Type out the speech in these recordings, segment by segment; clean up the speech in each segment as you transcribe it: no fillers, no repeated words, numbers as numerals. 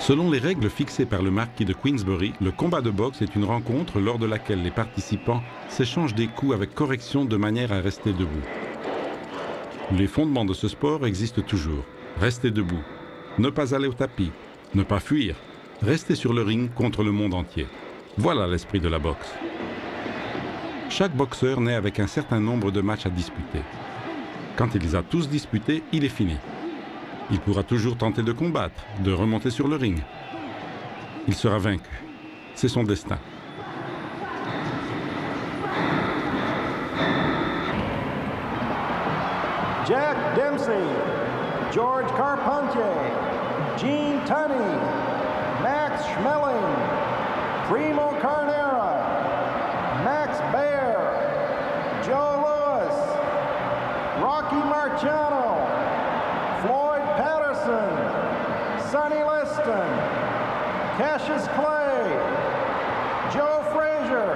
Selon les règles fixées par le marquis de Queensberry, le combat de boxe est une rencontre lors de laquelle les participants s'échangent des coups avec correction de manière à rester debout. Les fondements de ce sport existent toujours. Rester debout, ne pas aller au tapis, ne pas fuir, rester sur le ring contre le monde entier. Voilà l'esprit de la boxe. Chaque boxeur naît avec un certain nombre de matchs à disputer. Quand il les a tous disputés, il est fini. Il pourra toujours tenter de combattre, de remonter sur le ring. Il sera vaincu. C'est son destin. Jack Dempsey, George Carpentier, Gene Tunney, Max Schmeling, Primo Carnera, Max Baer, Joe Louis, Rocky Marciano, Floyd Patterson, Sonny Liston, Cassius Clay, Joe Frazier,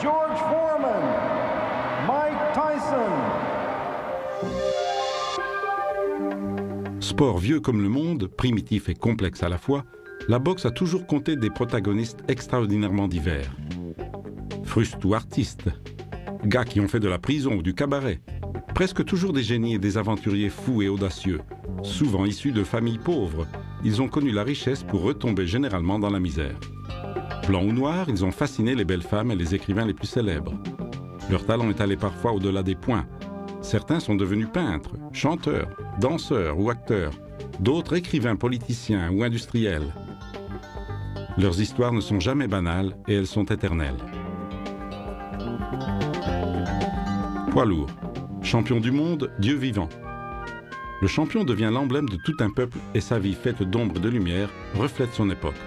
George Foreman, Mike Tyson. Sport vieux comme le monde, primitif et complexe à la fois, la boxe a toujours compté des protagonistes extraordinairement divers. Frustes ou artistes, gars qui ont fait de la prison ou du cabaret, presque toujours des génies et des aventuriers fous et audacieux, souvent issus de familles pauvres, ils ont connu la richesse pour retomber généralement dans la misère. Blancs ou noirs, ils ont fasciné les belles femmes et les écrivains les plus célèbres. Leur talent est allé parfois au-delà des points. Certains sont devenus peintres, chanteurs, danseurs ou acteurs, d'autres écrivains, politiciens ou industriels. Leurs histoires ne sont jamais banales et elles sont éternelles. Poids lourd. Champion du monde, Dieu vivant. Le champion devient l'emblème de tout un peuple et sa vie faite d'ombre et de lumière reflète son époque.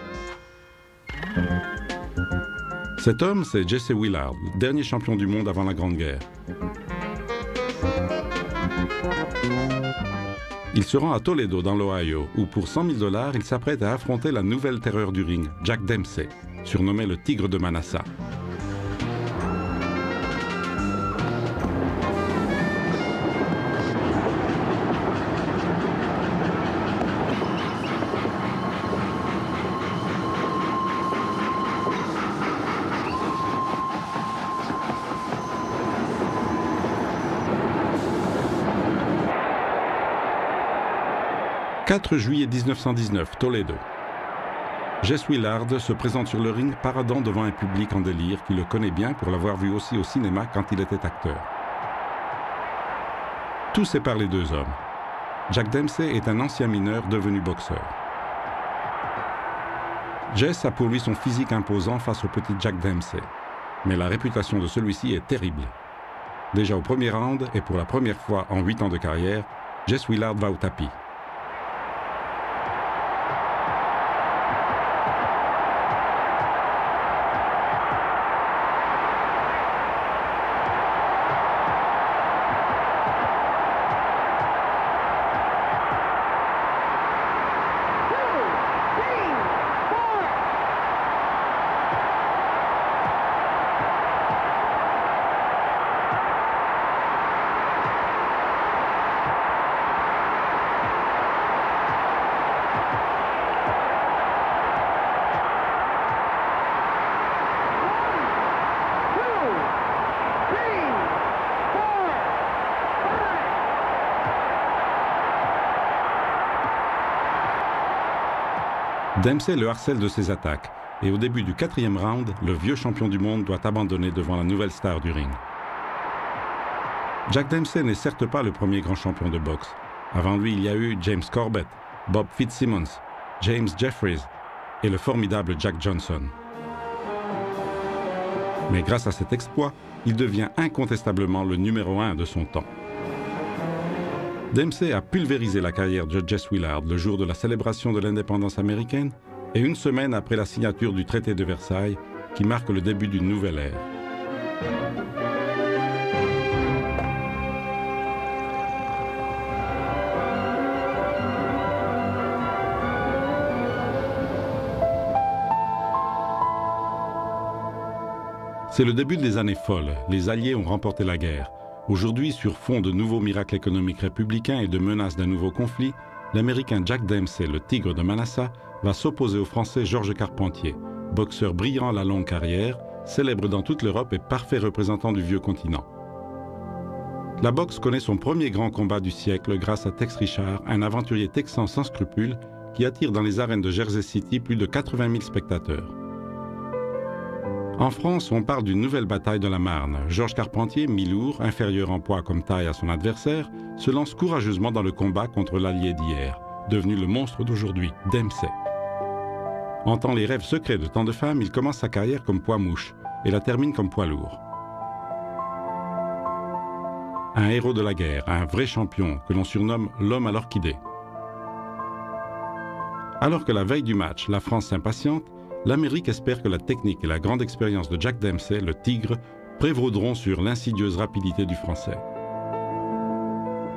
Cet homme, c'est Jesse Willard, le dernier champion du monde avant la Grande Guerre. Il se rend à Toledo, dans l'Ohio, où pour 100 000 $, il s'apprête à affronter la nouvelle terreur du ring, Jack Dempsey, surnommé le Tigre de Manassas. « 4 juillet 1919, Toledo. Jesse Willard se présente sur le ring paradant devant un public en délire qui le connaît bien pour l'avoir vu aussi au cinéma quand il était acteur. Tout sépare les deux hommes. Jack Dempsey est un ancien mineur devenu boxeur. Jesse a pour lui son physique imposant face au petit Jack Dempsey. Mais la réputation de celui-ci est terrible. Déjà au premier round et pour la première fois en 8 ans de carrière, Jesse Willard va au tapis. Dempsey le harcèle de ses attaques, et au début du 4e round, le vieux champion du monde doit abandonner devant la nouvelle star du ring. Jack Dempsey n'est certes pas le premier grand champion de boxe. Avant lui, il y a eu James Corbett, Bob Fitzsimmons, James Jeffries et le formidable Jack Johnson. Mais grâce à cet exploit, il devient incontestablement le numéro 1 de son temps. Dempsey a pulvérisé la carrière de Jesse Willard le jour de la célébration de l'indépendance américaine et une semaine après la signature du traité de Versailles qui marque le début d'une nouvelle ère. C'est le début des années folles. Les Alliés ont remporté la guerre. Aujourd'hui, sur fond de nouveaux miracles économiques républicains et de menaces d'un nouveau conflit, l'Américain Jack Dempsey, le tigre de Manassa, va s'opposer au Français Georges Carpentier, boxeur brillant à la longue carrière, célèbre dans toute l'Europe et parfait représentant du vieux continent. La boxe connaît son premier grand combat du siècle grâce à Tex Richard, un aventurier texan sans scrupules qui attire dans les arènes de Jersey City plus de 80 000 spectateurs. En France, on parle d'une nouvelle bataille de la Marne. Georges Carpentier, mi-lourd, inférieur en poids comme taille à son adversaire, se lance courageusement dans le combat contre l'allié d'hier, devenu le monstre d'aujourd'hui, Dempsey. Hantant les rêves secrets de tant de femmes, il commence sa carrière comme poids-mouche et la termine comme poids lourd. Un héros de la guerre, un vrai champion que l'on surnomme l'homme à l'orchidée. Alors que la veille du match, la France s'impatiente, l'Amérique espère que la technique et la grande expérience de Jack Dempsey, le tigre, prévaudront sur l'insidieuse rapidité du Français.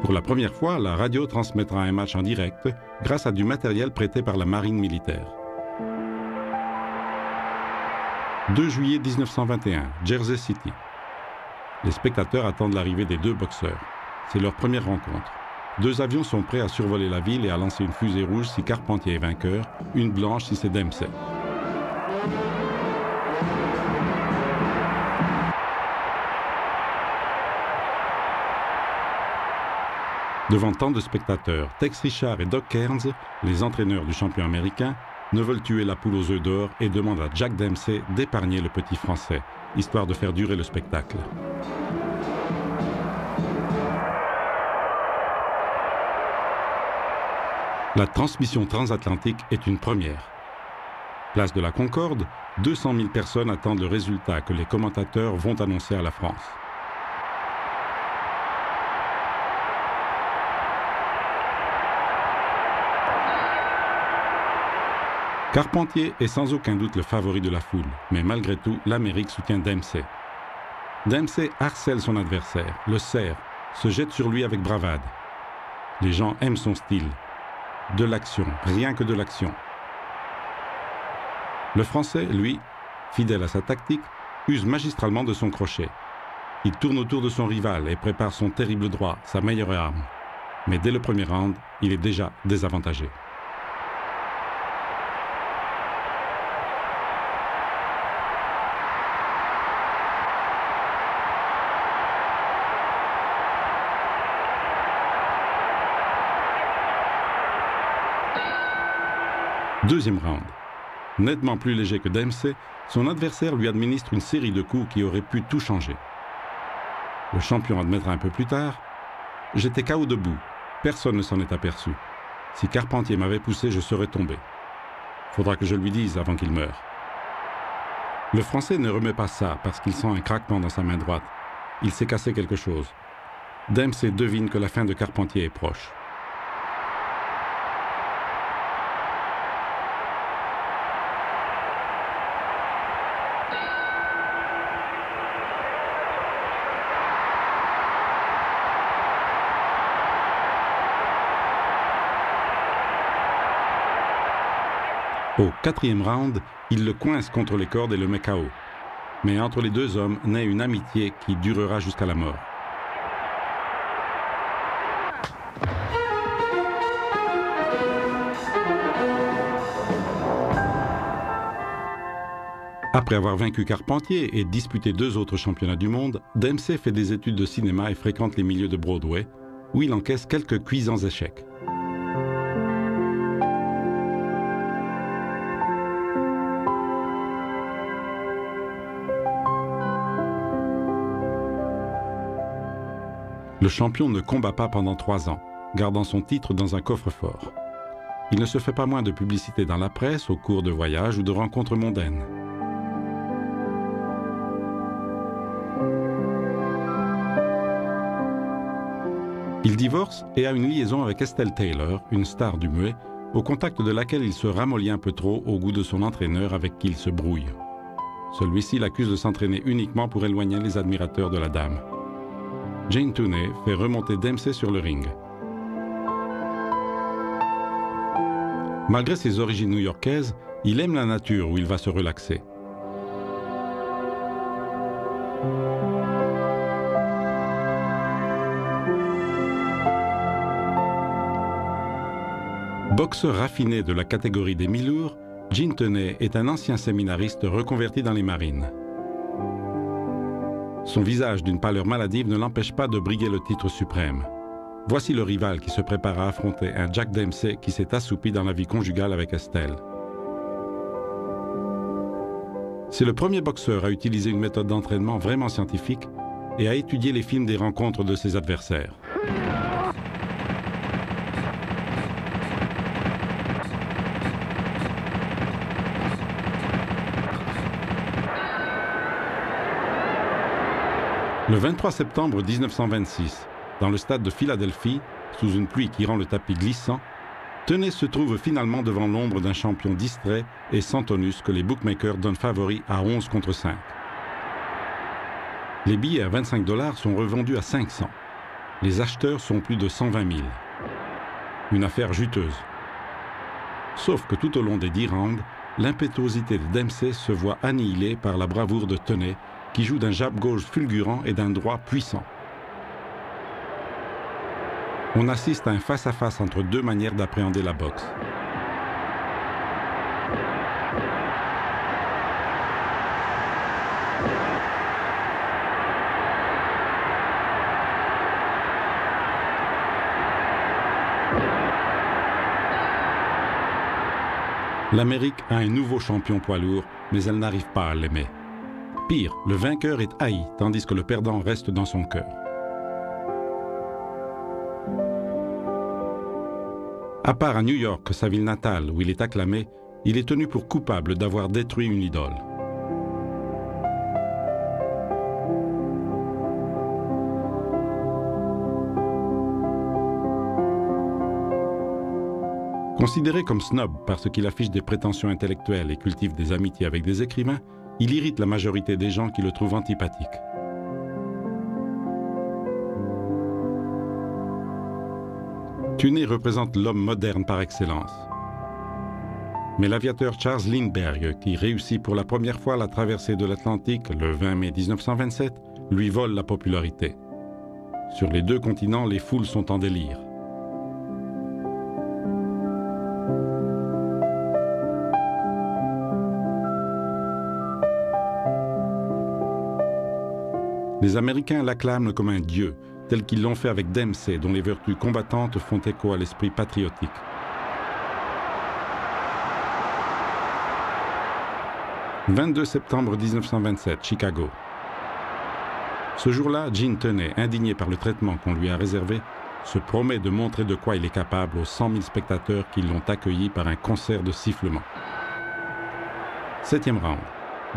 Pour la première fois, la radio transmettra un match en direct grâce à du matériel prêté par la marine militaire. 2 juillet 1921, Jersey City. Les spectateurs attendent l'arrivée des deux boxeurs. C'est leur première rencontre. 2 avions sont prêts à survoler la ville et à lancer une fusée rouge si Carpentier est vainqueur, une blanche si c'est Dempsey. Devant tant de spectateurs, Tex Richard et Doc Kearns, les entraîneurs du champion américain, ne veulent tuer la poule aux œufs d'or et demandent à Jack Dempsey d'épargner le petit Français, histoire de faire durer le spectacle. La transmission transatlantique est une première. Place de la Concorde, 200 000 personnes attendent le résultat que les commentateurs vont annoncer à la France. Carpentier est sans aucun doute le favori de la foule, mais malgré tout, l'Amérique soutient Dempsey. Dempsey harcèle son adversaire, le serre, se jette sur lui avec bravade. Les gens aiment son style. De l'action, rien que de l'action. Le Français, lui, fidèle à sa tactique, use magistralement de son crochet. Il tourne autour de son rival et prépare son terrible droit, sa meilleure arme. Mais dès le premier round, il est déjà désavantagé. Deuxième round. Nettement plus léger que Dempsey, son adversaire lui administre une série de coups qui auraient pu tout changer. Le champion admettra un peu plus tard « J'étais KO debout, personne ne s'en est aperçu. Si Carpentier m'avait poussé, je serais tombé. Faudra que je lui dise avant qu'il meure. » Le Français ne remet pas ça parce qu'il sent un craquement dans sa main droite. Il s'est cassé quelque chose. Dempsey devine que la fin de Carpentier est proche. Au 4e round, il le coince contre les cordes et le met KO. Mais entre les deux hommes naît une amitié qui durera jusqu'à la mort. Après avoir vaincu Carpentier et disputé 2 autres championnats du monde, Dempsey fait des études de cinéma et fréquente les milieux de Broadway, où il encaisse quelques cuisants échecs. Le champion ne combat pas pendant 3 ans, gardant son titre dans un coffre-fort. Il ne se fait pas moins de publicité dans la presse, au cours de voyages ou de rencontres mondaines. Il divorce et a une liaison avec Estelle Taylor, une star du muet, au contact de laquelle il se ramollit un peu trop au goût de son entraîneur avec qui il se brouille. Celui-ci l'accuse de s'entraîner uniquement pour éloigner les admirateurs de la dame. Jane Tooney fait remonter Dempsey sur le ring. Malgré ses origines new-yorkaises, il aime la nature où il va se relaxer. Boxeur raffiné de la catégorie des mi-lourds, Gene Tunney est un ancien séminariste reconverti dans les marines. Son visage d'une pâleur maladive ne l'empêche pas de briguer le titre suprême. Voici le rival qui se prépare à affronter un Jack Dempsey qui s'est assoupi dans la vie conjugale avec Estelle. C'est le premier boxeur à utiliser une méthode d'entraînement vraiment scientifique et à étudier les films des rencontres de ses adversaires. Le 23 septembre 1926, dans le stade de Philadelphie, sous une pluie qui rend le tapis glissant, Tunney se trouve finalement devant l'ombre d'un champion distrait et sans tonus que les bookmakers donnent favori à 11 contre 5. Les billets à 25 $ sont revendus à 500. Les acheteurs sont plus de 120 000. Une affaire juteuse. Sauf que tout au long des 10 rounds, l'impétuosité de Dempsey se voit annihilée par la bravoure de Tunney, qui joue d'un jab gauche fulgurant et d'un droit puissant. On assiste à un face-à-face entre deux manières d'appréhender la boxe. L'Amérique a un nouveau champion poids lourd, mais elle n'arrive pas à l'aimer. Pire, le vainqueur est haï, tandis que le perdant reste dans son cœur. À part à New York, sa ville natale, où il est acclamé, il est tenu pour coupable d'avoir détruit une idole. Considéré comme snob parce qu'il affiche des prétentions intellectuelles et cultive des amitiés avec des écrivains, il irrite la majorité des gens qui le trouvent antipathique. Tunney représente l'homme moderne par excellence. Mais l'aviateur Charles Lindbergh, qui réussit pour la première fois la traversée de l'Atlantique le 20 mai 1927, lui vole la popularité. Sur les deux continents, les foules sont en délire. Les Américains l'acclament comme un dieu, tel qu'ils l'ont fait avec Dempsey, dont les vertus combattantes font écho à l'esprit patriotique. « 22 septembre 1927, Chicago. Ce jour-là, Gene Tunney, indigné par le traitement qu'on lui a réservé, se promet de montrer de quoi il est capable aux 100 000 spectateurs qui l'ont accueilli par un concert de sifflements. 7e round,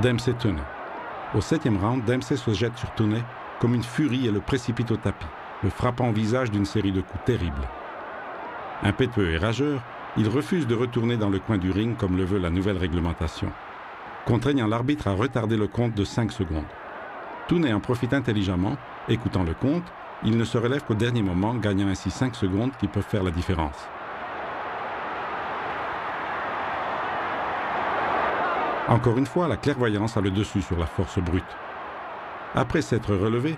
Dempsey-Tunney. Au 7e round, Dempsey se jette sur Tunney comme une furie et le précipite au tapis, le frappant au visage d'une série de coups terribles. Impétueux et rageur, il refuse de retourner dans le coin du ring comme le veut la nouvelle réglementation, contraignant l'arbitre à retarder le compte de 5 secondes. Tunney en profite intelligemment, écoutant le compte, il ne se relève qu'au dernier moment, gagnant ainsi 5 secondes qui peuvent faire la différence. Encore une fois, la clairvoyance a le dessus sur la force brute. Après s'être relevé,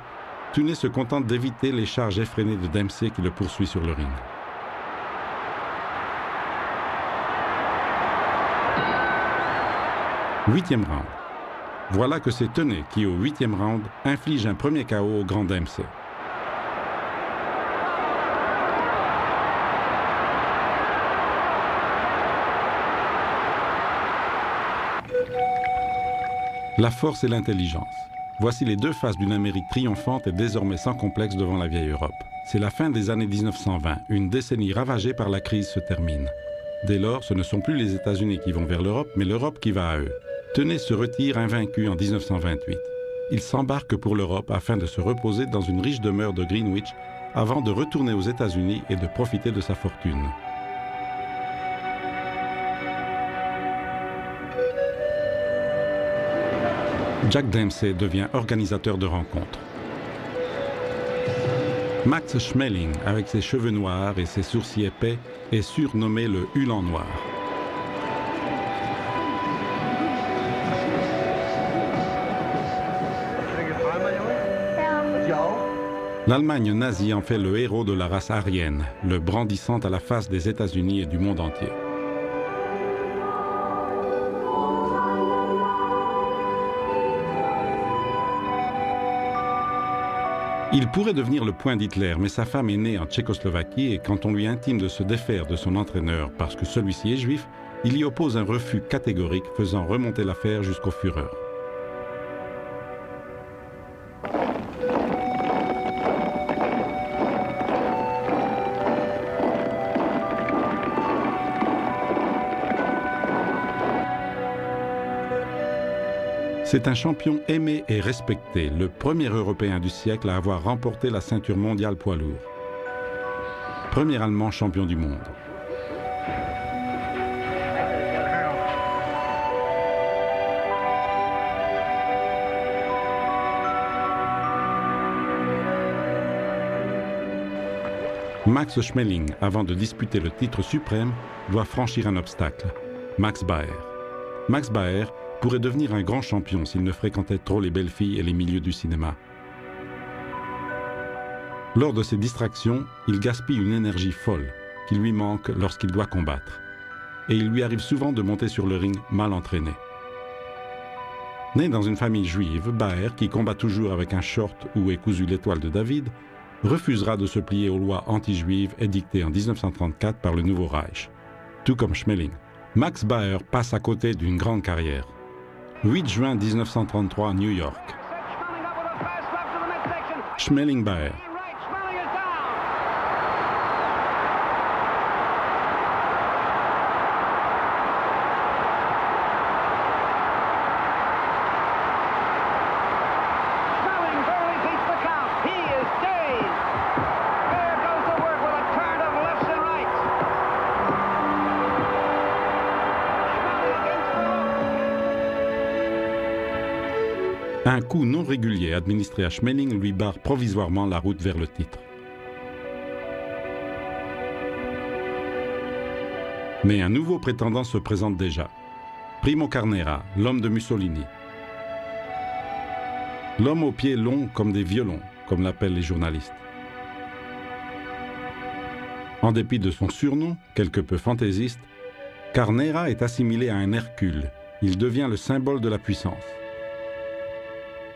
Tunney se contente d'éviter les charges effrénées de Dempsey qui le poursuit sur le ring. Huitième round. Voilà que c'est Tunney qui, au 8e round, inflige un premier KO au grand Dempsey. La force et l'intelligence. Voici les deux faces d'une Amérique triomphante et désormais sans complexe devant la vieille Europe. C'est la fin des années 1920. Une décennie ravagée par la crise se termine. Dès lors, ce ne sont plus les États-Unis qui vont vers l'Europe, mais l'Europe qui va à eux. Tunney se retire invaincu en 1928. Il s'embarque pour l'Europe afin de se reposer dans une riche demeure de Greenwich avant de retourner aux États-Unis et de profiter de sa fortune. Jack Dempsey devient organisateur de rencontres. Max Schmeling, avec ses cheveux noirs et ses sourcils épais, est surnommé le Hulan noir. L'Allemagne nazie en fait le héros de la race aryenne, le brandissant à la face des États-Unis et du monde entier. Il pourrait devenir le point d'Hitler, mais sa femme est née en Tchécoslovaquie et quand on lui intime de se défaire de son entraîneur parce que celui-ci est juif, il y oppose un refus catégorique faisant remonter l'affaire jusqu'au Führer. C'est un champion aimé et respecté, le premier Européen du siècle à avoir remporté la ceinture mondiale poids lourd. Premier Allemand champion du monde. Max Schmeling, avant de disputer le titre suprême, doit franchir un obstacle. Max Baer. Max Baer pourrait devenir un grand champion s'il ne fréquentait trop les belles filles et les milieux du cinéma. Lors de ses distractions, il gaspille une énergie folle qui lui manque lorsqu'il doit combattre. Et il lui arrive souvent de monter sur le ring mal entraîné. Né dans une famille juive, Baer, qui combat toujours avec un short où est cousue l'étoile de David, refusera de se plier aux lois anti-juives édictées en 1934 par le Nouveau Reich, tout comme Schmeling. Max Baer passe à côté d'une grande carrière. 8 juin 1933, New York. Schmeling Baer. Un coup non régulier administré à Schmeling lui barre provisoirement la route vers le titre. Mais un nouveau prétendant se présente déjà. Primo Carnera, l'homme de Mussolini. L'homme aux pieds longs comme des violons, comme l'appellent les journalistes. En dépit de son surnom, quelque peu fantaisiste, Carnera est assimilé à un Hercule. Il devient le symbole de la puissance.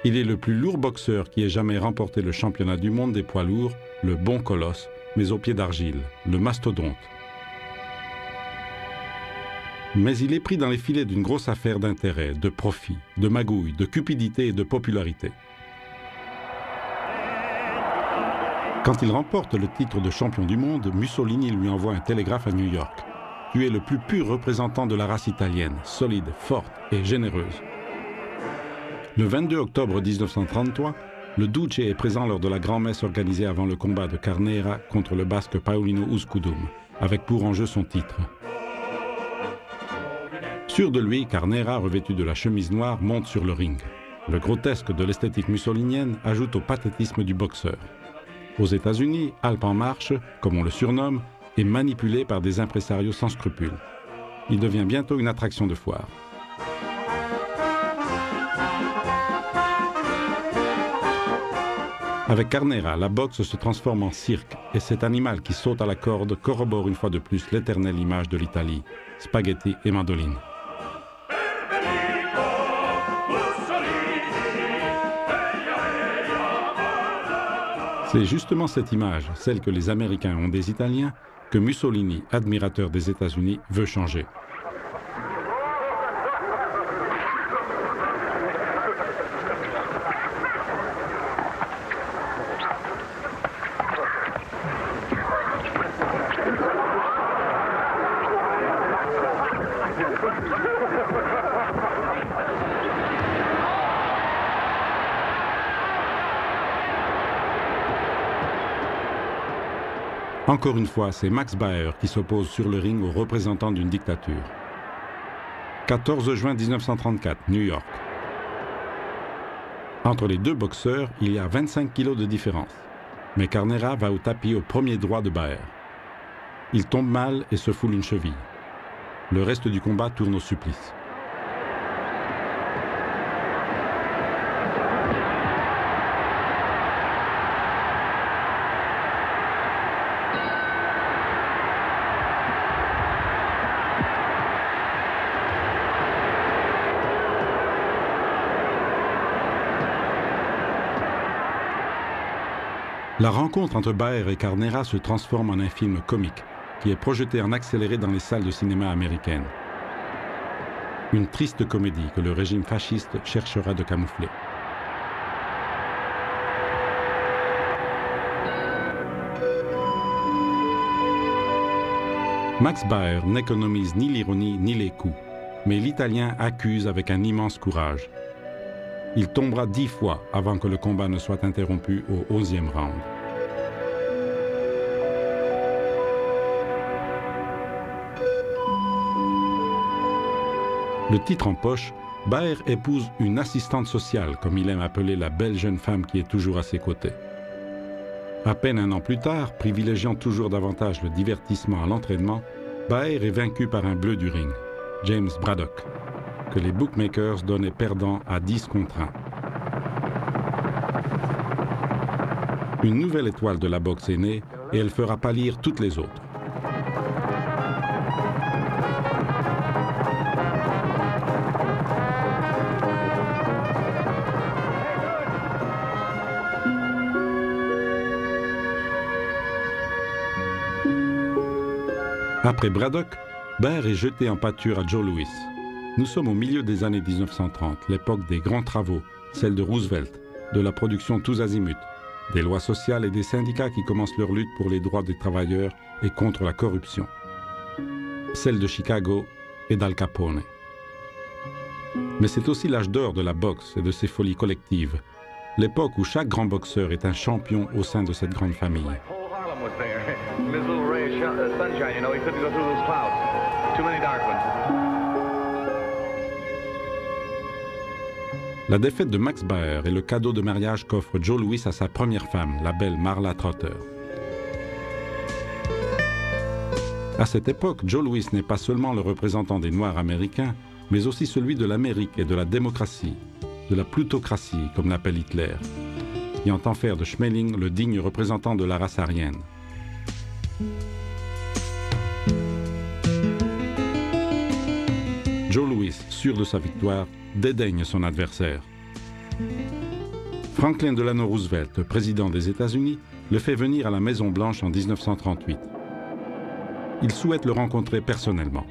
Il est le plus lourd boxeur qui ait jamais remporté le championnat du monde des poids lourds, le bon colosse, mais aux pieds d'argile, le mastodonte. Mais il est pris dans les filets d'une grosse affaire d'intérêt, de profit, de magouille, de cupidité et de popularité. Quand il remporte le titre de champion du monde, Mussolini lui envoie un télégraphe à New York. « Tu es le plus pur représentant de la race italienne, solide, forte et généreuse. » Le 22 octobre 1933, le Duce est présent lors de la grand-messe organisée avant le combat de Carnera contre le basque Paulino Uzkudum, avec pour enjeu son titre. Sûr de lui, Carnera, revêtu de la chemise noire, monte sur le ring. Le grotesque de l'esthétique mussolinienne ajoute au pathétisme du boxeur. Aux États-Unis, Alpes en marche, comme on le surnomme, est manipulé par des impresarios sans scrupules. Il devient bientôt une attraction de foire. Avec Carnera, la boxe se transforme en cirque et cet animal qui saute à la corde corrobore une fois de plus l'éternelle image de l'Italie, spaghetti et mandoline. C'est justement cette image, celle que les Américains ont des Italiens, que Mussolini, admirateur des États-Unis, veut changer. Encore une fois, c'est Max Baer qui s'oppose sur le ring aux représentants d'une dictature. 14 juin 1934, New York. Entre les deux boxeurs, il y a 25 kilos de différence. Mais Carnera va au tapis au premier droit de Baer. Il tombe mal et se foule une cheville. Le reste du combat tourne au supplice. La rencontre entre Baer et Carnera se transforme en un film comique qui est projeté en accéléré dans les salles de cinéma américaines. Une triste comédie que le régime fasciste cherchera de camoufler. Max Baer n'économise ni l'ironie ni les coups, mais l'Italien accuse avec un immense courage. Il tombera 10 fois avant que le combat ne soit interrompu au 11e round. Le titre en poche, Baer épouse une assistante sociale, comme il aime appeler la belle jeune femme qui est toujours à ses côtés. À peine un an plus tard, privilégiant toujours davantage le divertissement à l'entraînement, Baer est vaincu par un bleu du ring, James Braddock, que les bookmakers donnaient perdant à 10 contre 1. Une nouvelle étoile de la boxe est née et elle fera pâlir toutes les autres. Après Braddock, Baer est jeté en pâture à Joe Louis. Nous sommes au milieu des années 1930, l'époque des grands travaux, celle de Roosevelt, de la production tous azimuts, des lois sociales et des syndicats qui commencent leur lutte pour les droits des travailleurs et contre la corruption. Celle de Chicago et d'Al Capone. Mais c'est aussi l'âge d'or de la boxe et de ses folies collectives, l'époque où chaque grand boxeur est un champion au sein de cette grande famille. La défaite de Max Baer est le cadeau de mariage qu'offre Joe Louis à sa première femme, la belle Marla Trotter. À cette époque, Joe Louis n'est pas seulement le représentant des Noirs américains, mais aussi celui de l'Amérique et de la démocratie, de la plutocratie, comme l'appelle Hitler, qui entend faire de Schmeling le digne représentant de la race aryenne. Joe Louis, sûr de sa victoire, dédaigne son adversaire. Franklin Delano Roosevelt, président des États-Unis, le fait venir à la Maison-Blanche en 1938. Il souhaite le rencontrer personnellement.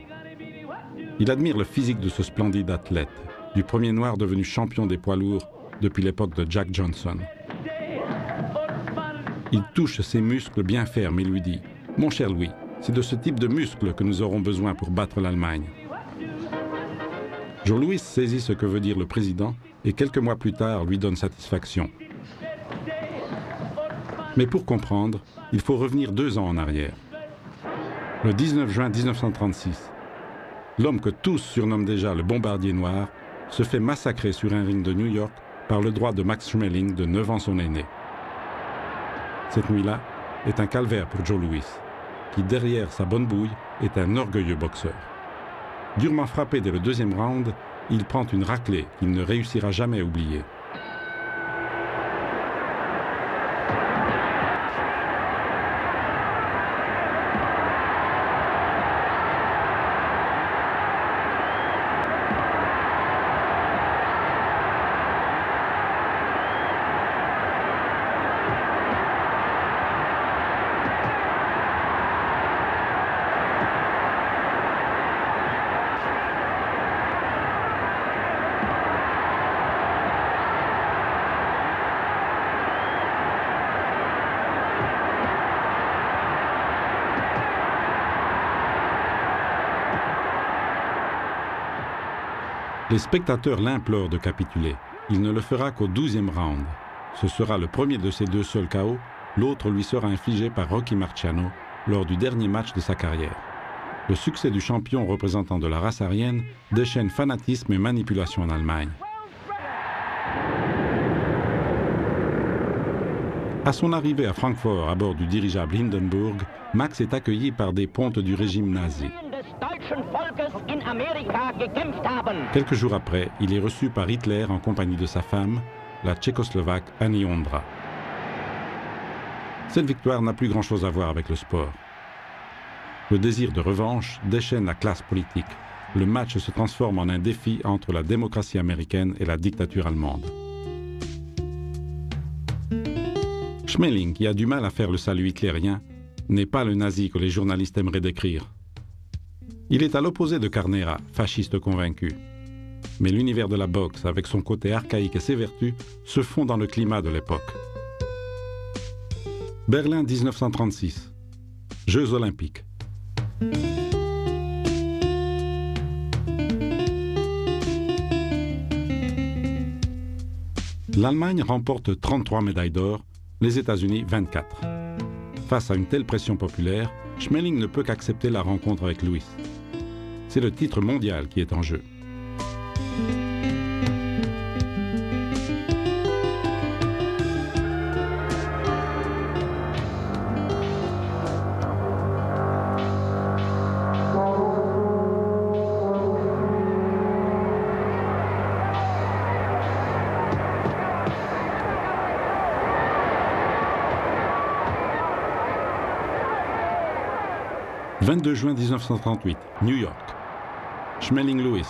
Il admire le physique de ce splendide athlète, du premier noir devenu champion des poids lourds depuis l'époque de Jack Johnson. Il touche ses muscles bien fermes et lui dit « Mon cher Louis, c'est de ce type de muscles que nous aurons besoin pour battre l'Allemagne. » Joe Louis saisit ce que veut dire le président et quelques mois plus tard lui donne satisfaction. Mais pour comprendre, il faut revenir 2 ans en arrière. Le 19 juin 1936, l'homme que tous surnomment déjà le bombardier noir se fait massacrer sur un ring de New York par le droit de Max Schmeling, de 9 ans son aîné. Cette nuit-là est un calvaire pour Joe Louis, qui derrière sa bonne bouille est un orgueilleux boxeur. Durement frappé dès le 2e round, il prend une raclée qu'il ne réussira jamais à oublier. Les spectateurs l'implorent de capituler. Il ne le fera qu'au 12e round. Ce sera le premier de ses 2 seuls KO, l'autre lui sera infligé par Rocky Marciano lors du dernier match de sa carrière. Le succès du champion représentant de la race aryenne déchaîne fanatisme et manipulation en Allemagne. À son arrivée à Francfort à bord du dirigeable Hindenburg, Max est accueilli par des pontes du régime nazi. Quelques jours après, il est reçu par Hitler en compagnie de sa femme, la Tchécoslovaque Annie Ondra. Cette victoire n'a plus grand-chose à voir avec le sport. Le désir de revanche déchaîne la classe politique. Le match se transforme en un défi entre la démocratie américaine et la dictature allemande. Schmeling, qui a du mal à faire le salut hitlérien, n'est pas le nazi que les journalistes aimeraient décrire. Il est à l'opposé de Carnera, fasciste convaincu. Mais l'univers de la boxe, avec son côté archaïque et ses vertus, se fond dans le climat de l'époque. Berlin 1936. Jeux olympiques. L'Allemagne remporte 33 médailles d'or, les États-Unis 24. Face à une telle pression populaire, Schmeling ne peut qu'accepter la rencontre avec Lewis. C'est le titre mondial qui est en jeu. « 22 juin 1938, New York. Schmeling-Lewis.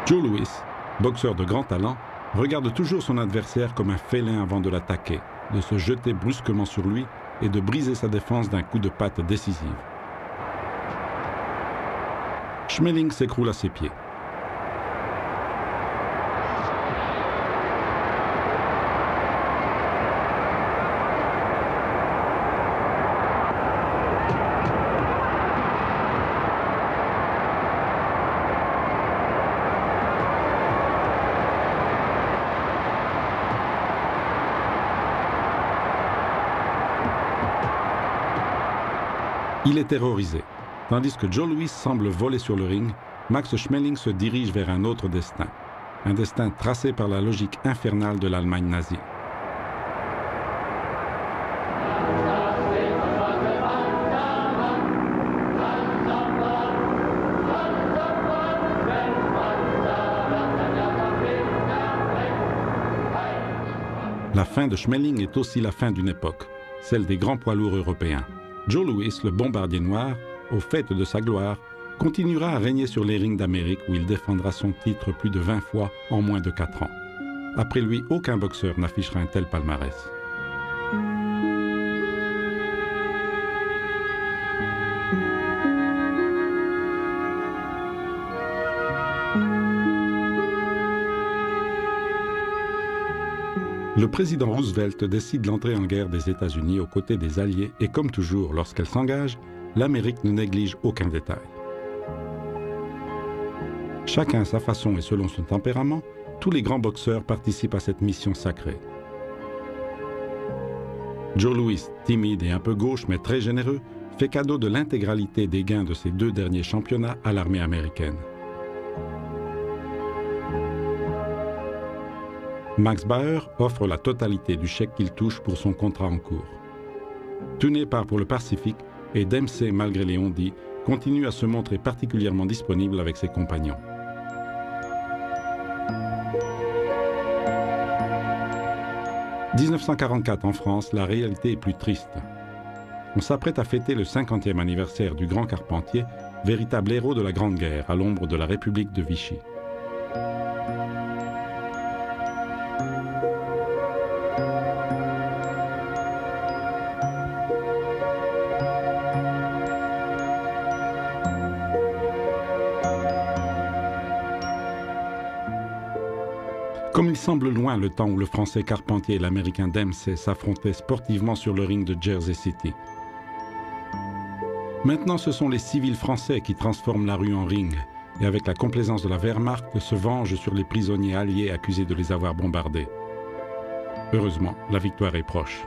Joe Louis, boxeur de grand talent, regarde toujours son adversaire comme un félin avant de l'attaquer, de se jeter brusquement sur lui et de briser sa défense d'un coup de patte décisif. Schmeling s'écroule à ses pieds. Il est terrorisé. Tandis que Joe Louis semble voler sur le ring, Max Schmeling se dirige vers un autre destin. Un destin tracé par la logique infernale de l'Allemagne nazie. La fin de Schmeling est aussi la fin d'une époque, celle des grands poids lourds européens. Joe Louis, le bombardier noir, au faîte de sa gloire, continuera à régner sur les rings d'Amérique où il défendra son titre plus de 20 fois en moins de 4 ans. Après lui, aucun boxeur n'affichera un tel palmarès. Le président Roosevelt décide l'entrée en guerre des États-Unis aux côtés des Alliés et comme toujours, lorsqu'elle s'engage, l'Amérique ne néglige aucun détail. Chacun à sa façon et selon son tempérament, tous les grands boxeurs participent à cette mission sacrée. Joe Louis, timide et un peu gauche mais très généreux, fait cadeau de l'intégralité des gains de ses 2 derniers championnats à l'armée américaine. Max Bauer offre la totalité du chèque qu'il touche pour son contrat en cours. Tunney part pour le Pacifique et Dempsey, malgré les on-dit, continue à se montrer particulièrement disponible avec ses compagnons. « 1944 en France, la réalité est plus triste. On s'apprête à fêter le 50e anniversaire du grand Carpentier, véritable héros de la Grande Guerre à l'ombre de la République de Vichy. Comme il semble loin le temps où le Français Carpentier et l'Américain Dempsey s'affrontaient sportivement sur le ring de Jersey City. Maintenant, ce sont les civils français qui transforment la rue en ring et avec la complaisance de la Wehrmacht se vengent sur les prisonniers alliés accusés de les avoir bombardés. Heureusement, la victoire est proche.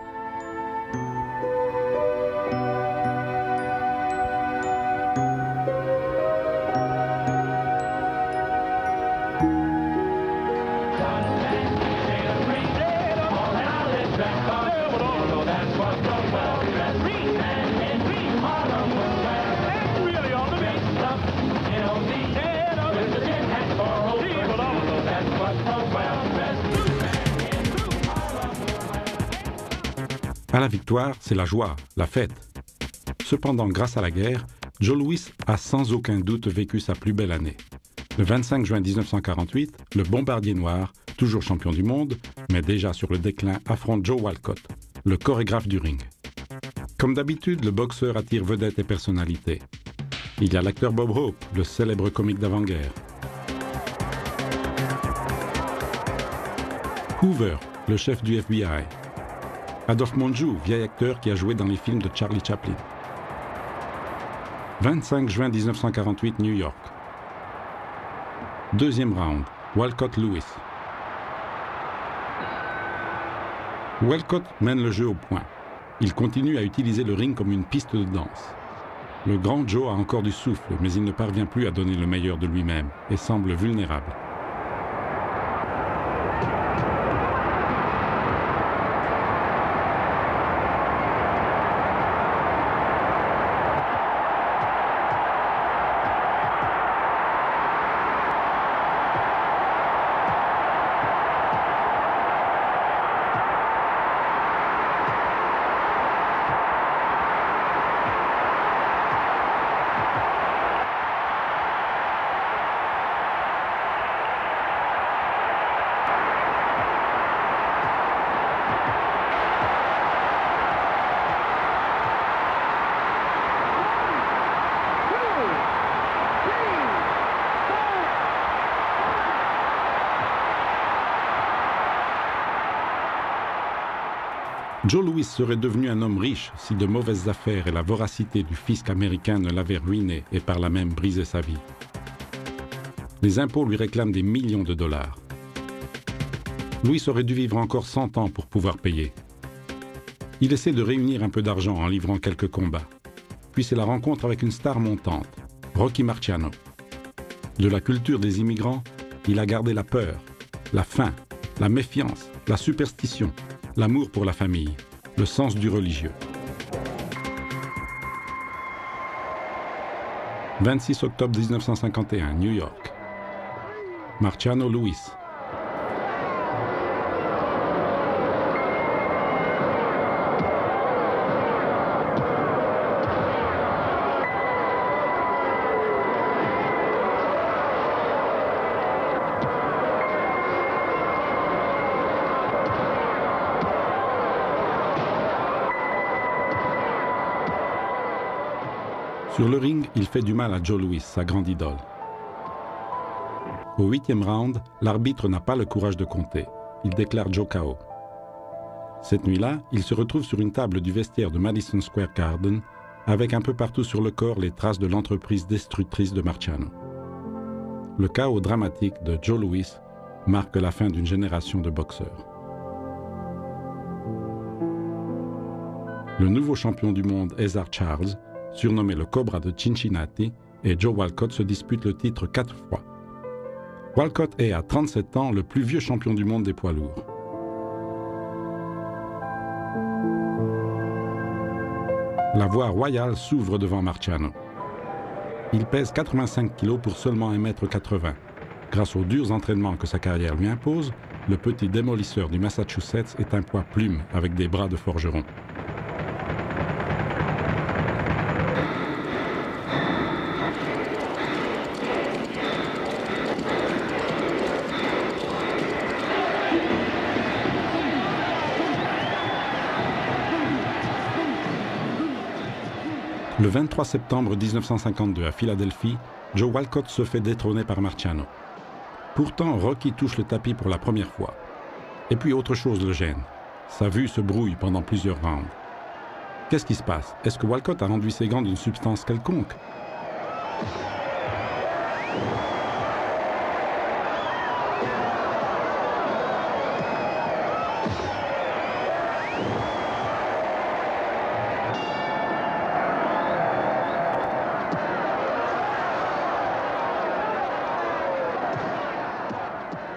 À la victoire, c'est la joie, la fête. Cependant, grâce à la guerre, Joe Louis a sans aucun doute vécu sa plus belle année. Le 25 juin 1948, le bombardier noir, toujours champion du monde, mais déjà sur le déclin, affronte Joe Walcott, le chorégraphe du ring. Comme d'habitude, le boxeur attire vedettes et personnalités. Il y a l'acteur Bob Hope, le célèbre comique d'avant-guerre. Hoover, le chef du FBI. Adolphe Monjou, vieil acteur qui a joué dans les films de Charlie Chaplin. 25 juin 1948, New York. Deuxième round, Walcott-Lewis. Walcott mène le jeu au point. Il continue à utiliser le ring comme une piste de danse. Le grand Joe a encore du souffle, mais il ne parvient plus à donner le meilleur de lui-même et semble vulnérable. Joe Louis serait devenu un homme riche si de mauvaises affaires et la voracité du fisc américain ne l'avaient ruiné et par là même brisé sa vie. Les impôts lui réclament des millions de dollars. Louis aurait dû vivre encore 100 ans pour pouvoir payer. Il essaie de réunir un peu d'argent en livrant quelques combats. Puis c'est la rencontre avec une star montante, Rocky Marciano. De la culture des immigrants, il a gardé la peur, la faim, la méfiance, la superstition, l'amour pour la famille, le sens du religieux. 26 octobre 1951, New York. Marciano-Lewis. Sur le ring, il fait du mal à Joe Louis, sa grande idole. Au 8e round, l'arbitre n'a pas le courage de compter. Il déclare Joe KO. Cette nuit-là, il se retrouve sur une table du vestiaire de Madison Square Garden, avec un peu partout sur le corps les traces de l'entreprise destructrice de Marciano. Le chaos dramatique de Joe Louis marque la fin d'une génération de boxeurs. Le nouveau champion du monde, César Charles, surnommé le Cobra de Cincinnati, et Joe Walcott se disputent le titre 4 fois. Walcott est, à 37 ans, le plus vieux champion du monde des poids lourds. La voie royale s'ouvre devant Marciano. Il pèse 85 kg pour seulement 1,80 m. Grâce aux durs entraînements que sa carrière lui impose, le petit démolisseur du Massachusetts est un poids plume avec des bras de forgeron. Le 23 septembre 1952, à Philadelphie, Joe Walcott se fait détrôner par Marciano. Pourtant, Rocky touche le tapis pour la première fois. Et puis autre chose le gêne. Sa vue se brouille pendant plusieurs rounds. Qu'est-ce qui se passe? Est-ce que Walcott a enduit ses gants d'une substance quelconque?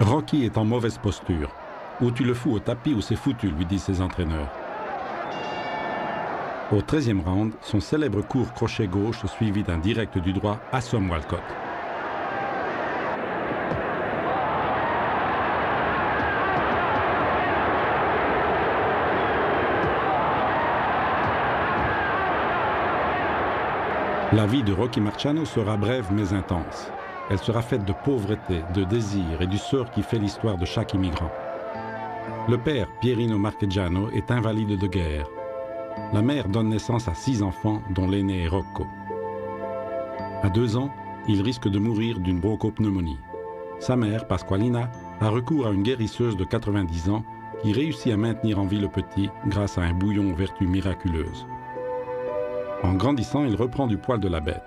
Rocky est en mauvaise posture. Ou tu le fous au tapis ou c'est foutu, lui disent ses entraîneurs. Au 13e round, son célèbre court crochet gauche suivi d'un direct du droit assomme Walcott. La vie de Rocky Marciano sera brève mais intense. Elle sera faite de pauvreté, de désir et du sort qui fait l'histoire de chaque immigrant. Le père, Pierino Marchegiano, est invalide de guerre. La mère donne naissance à 6 enfants, dont l'aîné est Rocco. À 2 ans, il risque de mourir d'une bronchopneumonie. Sa mère, Pasqualina, a recours à une guérisseuse de 90 ans qui réussit à maintenir en vie le petit grâce à un bouillon aux vertus miraculeuses. En grandissant, il reprend du poil de la bête.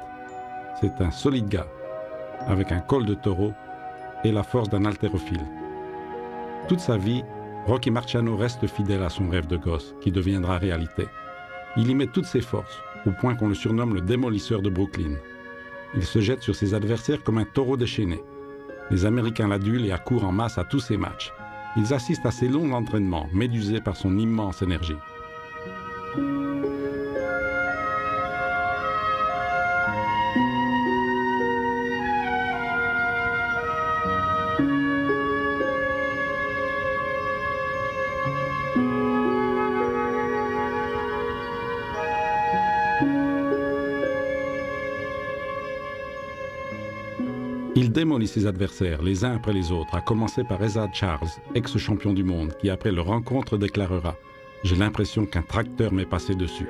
C'est un solide gars, avec un col de taureau et la force d'un haltérophile. Toute sa vie, Rocky Marciano reste fidèle à son rêve de gosse, qui deviendra réalité. Il y met toutes ses forces, au point qu'on le surnomme le démolisseur de Brooklyn. Il se jette sur ses adversaires comme un taureau déchaîné. Les Américains l'adulent et accourent en masse à tous ses matchs. Ils assistent à ses longs entraînements, médusés par son immense énergie. Il démolit ses adversaires, les uns après les autres, à commencer par Ezad Charles, ex-champion du monde, qui après leur rencontre déclarera « J'ai l'impression qu'un tracteur m'est passé dessus ».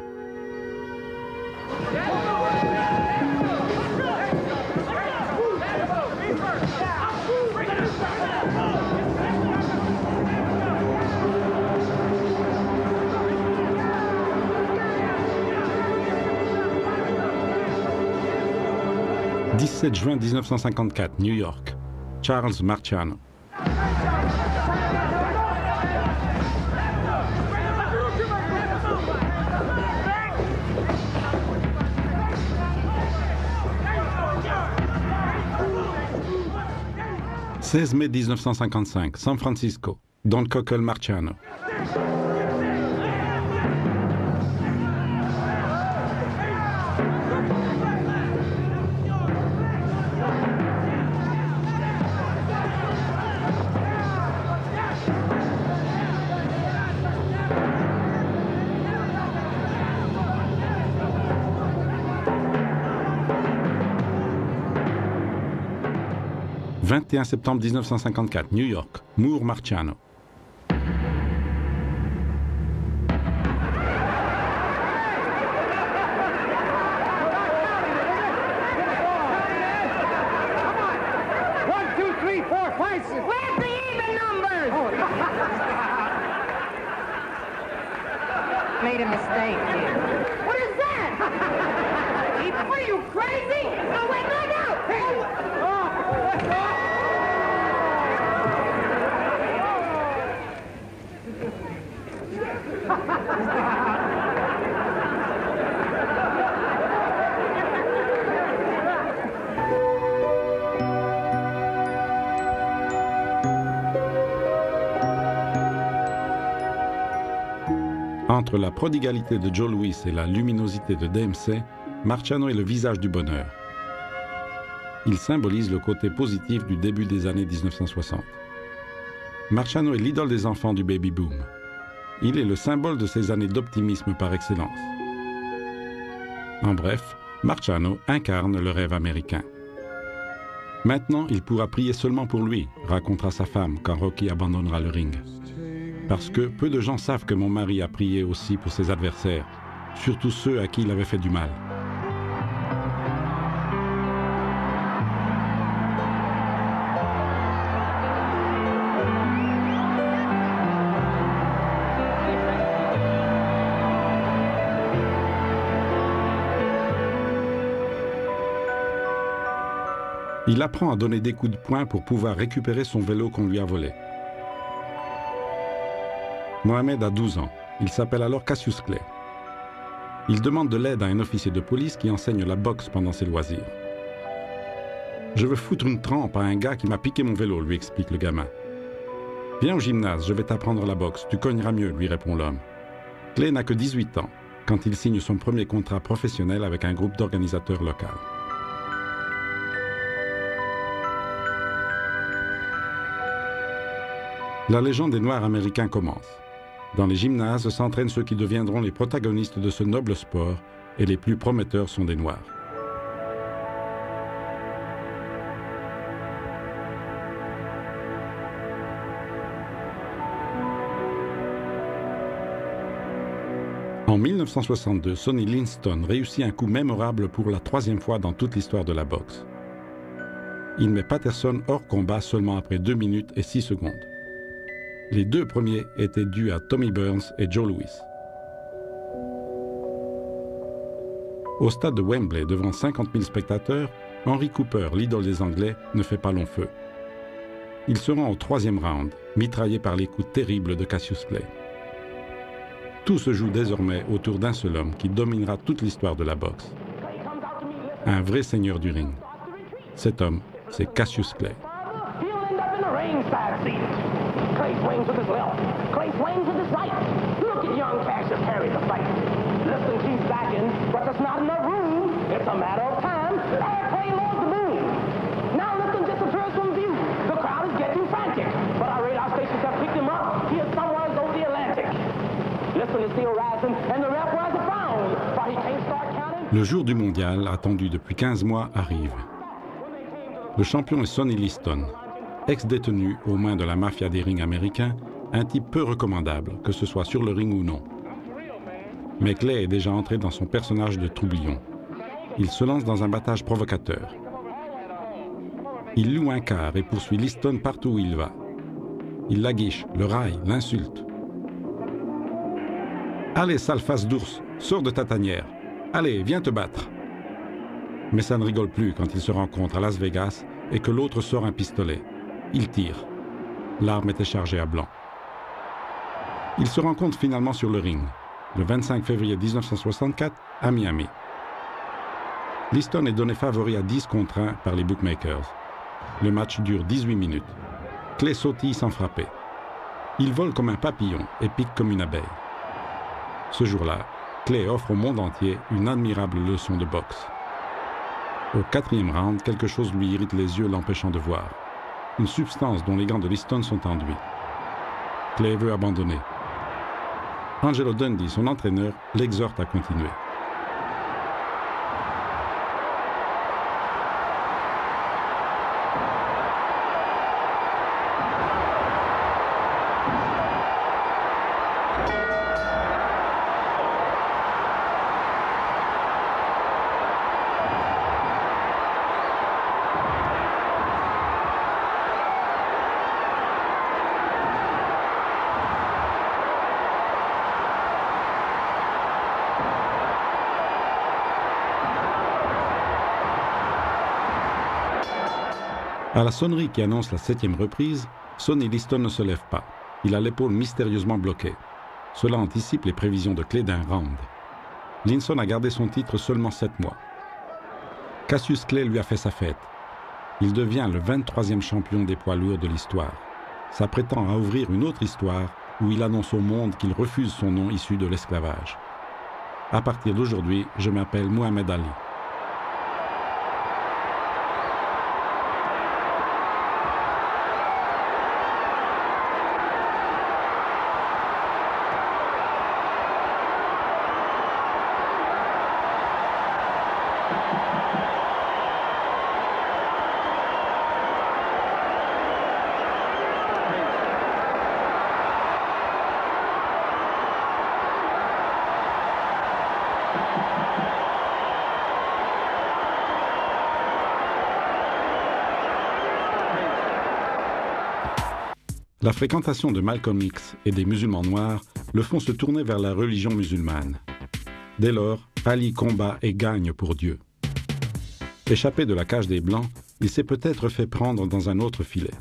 « 17 juin 1954, New York. Charles Marciano. » « 16 mai 1955, San Francisco. Don Cockle Marciano. » « 21 septembre 1954, New York, Moore Marciano. » Made a mistake here. What is that? Are you crazy? No, wait, no, no! Entre la prodigalité de Joe Louis et la luminosité de DMC, Marciano est le visage du bonheur. Il symbolise le côté positif du début des années 1960. Marciano est l'idole des enfants du baby boom. Il est le symbole de ces années d'optimisme par excellence. En bref, Marciano incarne le rêve américain. Maintenant, il pourra prier seulement pour lui, racontera sa femme quand Rocky abandonnera le ring. Parce que peu de gens savent que mon mari a prié aussi pour ses adversaires, surtout ceux à qui il avait fait du mal. Il apprend à donner des coups de poing pour pouvoir récupérer son vélo qu'on lui a volé. Mohamed a 12 ans. Il s'appelle alors Cassius Clay. Il demande de l'aide à un officier de police qui enseigne la boxe pendant ses loisirs. « Je veux foutre une trempe à un gars qui m'a piqué mon vélo », lui explique le gamin. « Viens au gymnase, je vais t'apprendre la boxe, tu cogneras mieux », lui répond l'homme. Clay n'a que 18 ans quand il signe son premier contrat professionnel avec un groupe d'organisateurs local. La légende des Noirs américains commence. Dans les gymnases s'entraînent ceux qui deviendront les protagonistes de ce noble sport et les plus prometteurs sont des Noirs. En 1962, Sonny Liston réussit un coup mémorable pour la 3e fois dans toute l'histoire de la boxe. Il met Patterson hors combat seulement après 2 minutes et 6 secondes. Les 2 premiers étaient dus à Tommy Burns et Joe Louis. Au stade de Wembley, devant 50 000 spectateurs, Henry Cooper, l'idole des Anglais, ne fait pas long feu. Il se rend au 3e round, mitraillé par les coups terribles de Cassius Clay. Tout se joue désormais autour d'un seul homme qui dominera toute l'histoire de la boxe. Un vrai seigneur du ring. Cet homme, c'est Cassius Clay. Clay swings with his left. Clay swings with his right. Look at young Cassius Harry the fight. Liston keeps backing, but there's not enough room. It's a matter of time. Clay loads the boom. Now Liston disappears from view. The crowd is getting frantic, but our radar stations have picked him up. He is somewhere over the Atlantic. Liston is still rising, and the ref wears a frown, but he can't start counting. Le jour du mondial, attendu depuis 15 mois, arrive. Le champion est Sonny Liston. Ex-détenu aux mains de la mafia des rings américains, un type peu recommandable, que ce soit sur le ring ou non. Mais Clay est déjà entré dans son personnage de troublion. Il se lance dans un battage provocateur. Il loue un car et poursuit Liston partout où il va. Il l'aguiche, le raille, l'insulte. « Allez, sale face d'ours, sors de ta tanière. Allez, viens te battre. » Mais ça ne rigole plus quand ils se rencontrent à Las Vegas et que l'autre sort un pistolet. Il tire. L'arme était chargée à blanc. Ils se rencontrent finalement sur le ring, le 25 février 1964 à Miami. Liston est donné favori à 10 contre 1 par les bookmakers. Le match dure 18 minutes. Clay sautille sans frapper. Il vole comme un papillon et pique comme une abeille. Ce jour-là, Clay offre au monde entier une admirable leçon de boxe. Au 4e round, quelque chose lui irrite les yeux, l'empêchant de voir. Une substance dont les gants de Liston sont enduits. Clay veut abandonner. Angelo Dundee, son entraîneur, l'exhorte à continuer. À la sonnerie qui annonce la 7e reprise, Sonny Liston ne se lève pas. Il a l'épaule mystérieusement bloquée. Cela anticipe les prévisions de Clay d'un round. Liston a gardé son titre seulement 7 mois. Cassius Clay lui a fait sa fête. Il devient le 23e champion des poids lourds de l'histoire. Ça prétend à ouvrir une autre histoire où il annonce au monde qu'il refuse son nom issu de l'esclavage. À partir d'aujourd'hui, je m'appelle Mohamed Ali. La fréquentation de Malcolm X et des musulmans noirs le font se tourner vers la religion musulmane. Dès lors, Ali combat et gagne pour Dieu. Échappé de la cage des Blancs, il s'est peut-être fait prendre dans un autre filet.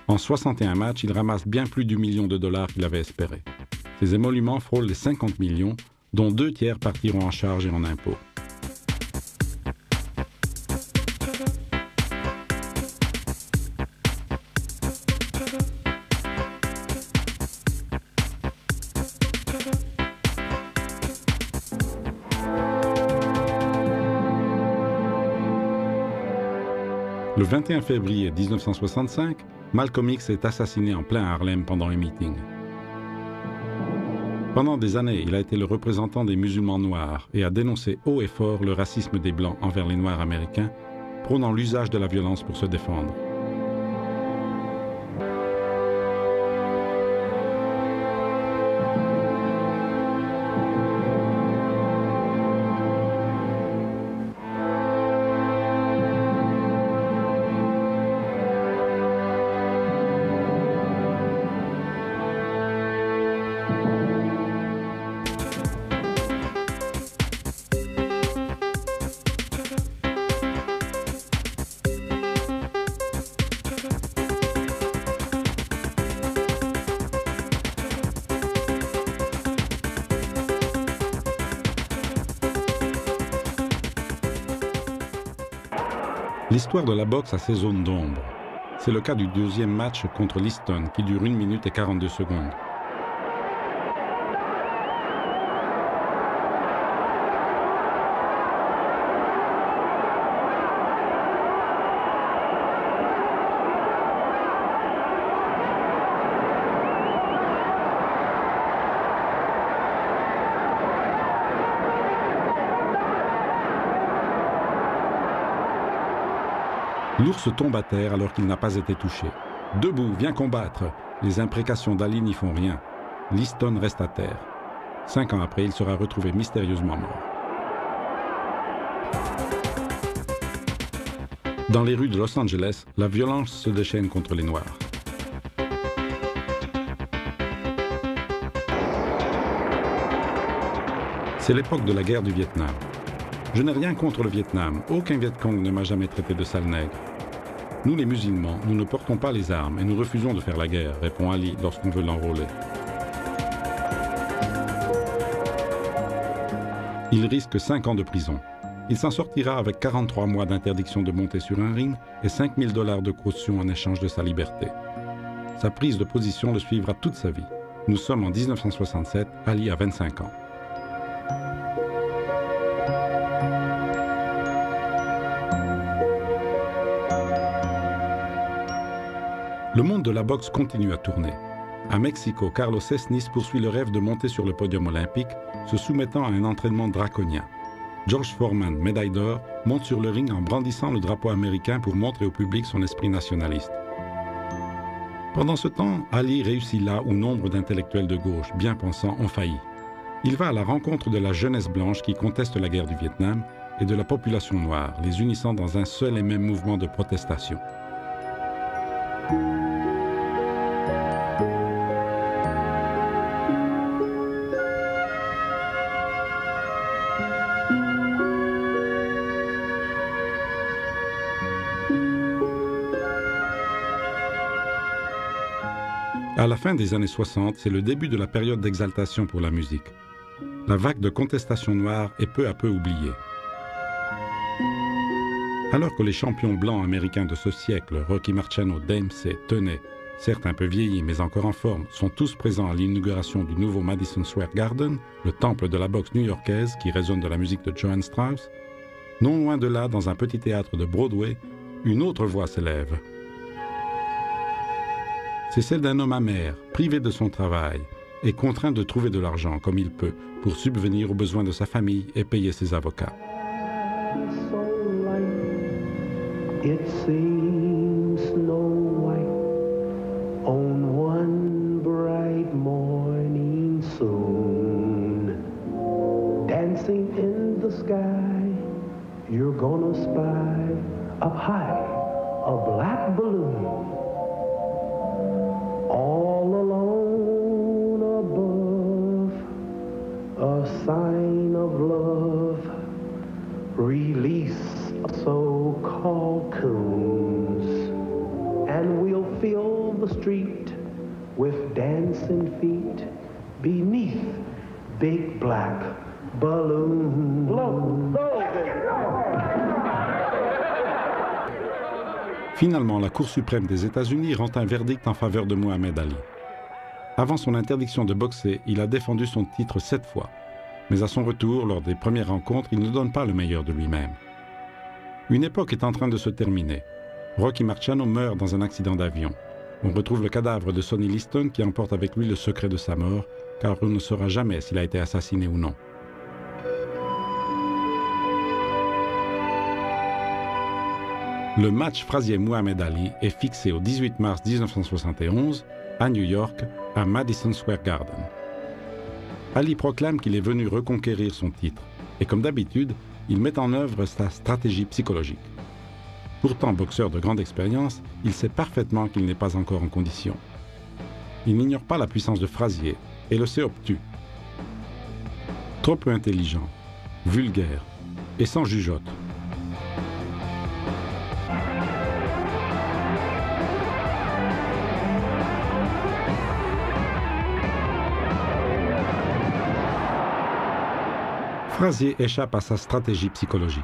En 61 matchs, il ramasse bien plus du million de dollars qu'il avait espéré. Ses émoluments frôlent les 50 millions, dont 2/3 partiront en charges et en impôts. Le 21 février 1965, Malcolm X est assassiné en plein Harlem pendant un meeting. Pendant des années, il a été le représentant des musulmans noirs et a dénoncé haut et fort le racisme des Blancs envers les Noirs américains, prônant l'usage de la violence pour se défendre. L'histoire de la boxe a ses zones d'ombre. C'est le cas du deuxième match contre Liston qui dure 1 minute et 42 secondes. L'ours tombe à terre alors qu'il n'a pas été touché. « Debout, viens combattre !» Les imprécations d'Ali n'y font rien. Liston reste à terre. 5 ans après, il sera retrouvé mystérieusement mort. Dans les rues de Los Angeles, la violence se déchaîne contre les Noirs. C'est l'époque de la guerre du Vietnam. Je n'ai rien contre le Vietnam. Aucun Viet Cong ne m'a jamais traité de sale nègre. Nous, les musulmans, nous ne portons pas les armes et nous refusons de faire la guerre, répond Ali lorsqu'on veut l'enrôler. Il risque 5 ans de prison. Il s'en sortira avec 43 mois d'interdiction de monter sur un ring et 5 000 $ de caution en échange de sa liberté. Sa prise de position le suivra toute sa vie. Nous sommes en 1967, Ali a 25 ans. Le monde de la boxe continue à tourner. À Mexico, Carlos Esnis poursuit le rêve de monter sur le podium olympique, se soumettant à un entraînement draconien. George Foreman, médaille d'or, monte sur le ring en brandissant le drapeau américain pour montrer au public son esprit nationaliste. Pendant ce temps, Ali réussit là où nombre d'intellectuels de gauche, bien pensants, ont failli. Il va à la rencontre de la jeunesse blanche qui conteste la guerre du Vietnam et de la population noire, les unissant dans un seul et même mouvement de protestation. À la fin des années 60, c'est le début de la période d'exaltation pour la musique. La vague de contestation noire est peu à peu oubliée. Alors que les champions blancs américains de ce siècle, Rocky Marciano, Dempsey, Tenay, certes un peu vieillis mais encore en forme, sont tous présents à l'inauguration du nouveau Madison Square Garden, le temple de la boxe new-yorkaise qui résonne de la musique de Johann Strauss, non loin de là, dans un petit théâtre de Broadway, une autre voix s'élève. C'est celle d'un homme amer, privé de son travail et contraint de trouver de l'argent comme il peut pour subvenir aux besoins de sa famille et payer ses avocats. It seems Snow White on one bright morning soon. Dancing in the sky, you're gonna spy up high a black balloon. All alone above, a sign of love, release so-called coons, and we'll fill the street with dancing feet beneath big black balloons. Finalement, la Cour suprême des États-Unis rend un verdict en faveur de Muhammad Ali. Avant son interdiction de boxer, il a défendu son titre 7 fois. Mais à son retour, lors des premières rencontres, il ne donne pas le meilleur de lui-même. Une époque est en train de se terminer. Rocky Marciano meurt dans un accident d'avion. On retrouve le cadavre de Sonny Liston qui emporte avec lui le secret de sa mort, car on ne saura jamais s'il a été assassiné ou non. Le match Frazier-Muhammad Ali est fixé au 18 mars 1971 à New York, à Madison Square Garden. Ali proclame qu'il est venu reconquérir son titre et comme d'habitude, il met en œuvre sa stratégie psychologique. Pourtant boxeur de grande expérience, il sait parfaitement qu'il n'est pas encore en condition. Il n'ignore pas la puissance de Frazier et le sait obtus. Trop peu intelligent, vulgaire et sans jugeote. Frazier échappe à sa stratégie psychologique.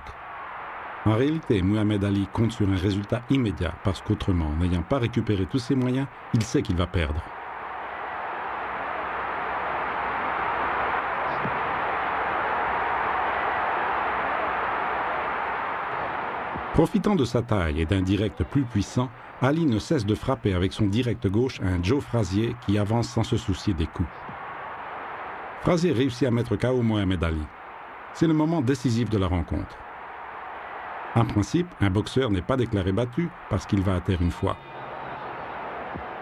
En réalité, Muhammad Ali compte sur un résultat immédiat parce qu'autrement, n'ayant pas récupéré tous ses moyens, il sait qu'il va perdre. Profitant de sa taille et d'un direct plus puissant, Ali ne cesse de frapper avec son direct gauche un Joe Frazier qui avance sans se soucier des coups. Frazier réussit à mettre KO Muhammad Ali. C'est le moment décisif de la rencontre. En principe, un boxeur n'est pas déclaré battu parce qu'il va à terre une fois.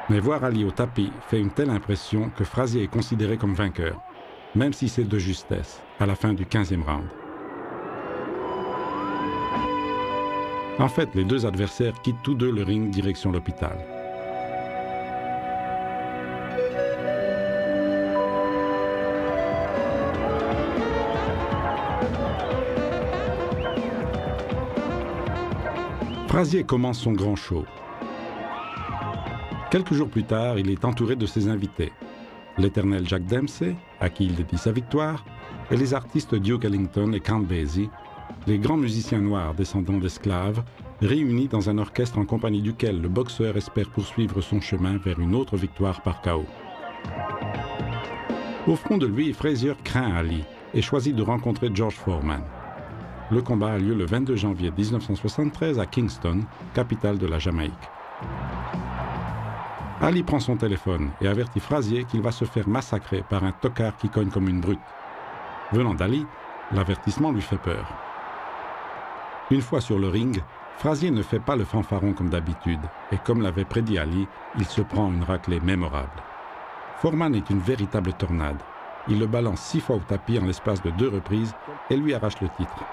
Mais voir Ali au tapis fait une telle impression que Frazier est considéré comme vainqueur, même si c'est de justesse, à la fin du 15e round. En fait, les deux adversaires quittent tous deux le ring direction l'hôpital. Frazier commence son grand show. Quelques jours plus tard, il est entouré de ses invités, l'éternel Jack Dempsey, à qui il dédie sa victoire, et les artistes Duke Ellington et Count Basie, les grands musiciens noirs descendants d'esclaves, réunis dans un orchestre en compagnie duquel le boxeur espère poursuivre son chemin vers une autre victoire par KO. Au front de lui, Frazier craint Ali et choisit de rencontrer George Foreman. Le combat a lieu le 22 janvier 1973 à Kingston, capitale de la Jamaïque. Ali prend son téléphone et avertit Frazier qu'il va se faire massacrer par un tocard qui cogne comme une brute. Venant d'Ali, l'avertissement lui fait peur. Une fois sur le ring, Frazier ne fait pas le fanfaron comme d'habitude, et comme l'avait prédit Ali, il se prend une raclée mémorable. Foreman est une véritable tornade. Il le balance 6 fois au tapis en l'espace de 2 reprises et lui arrache le titre.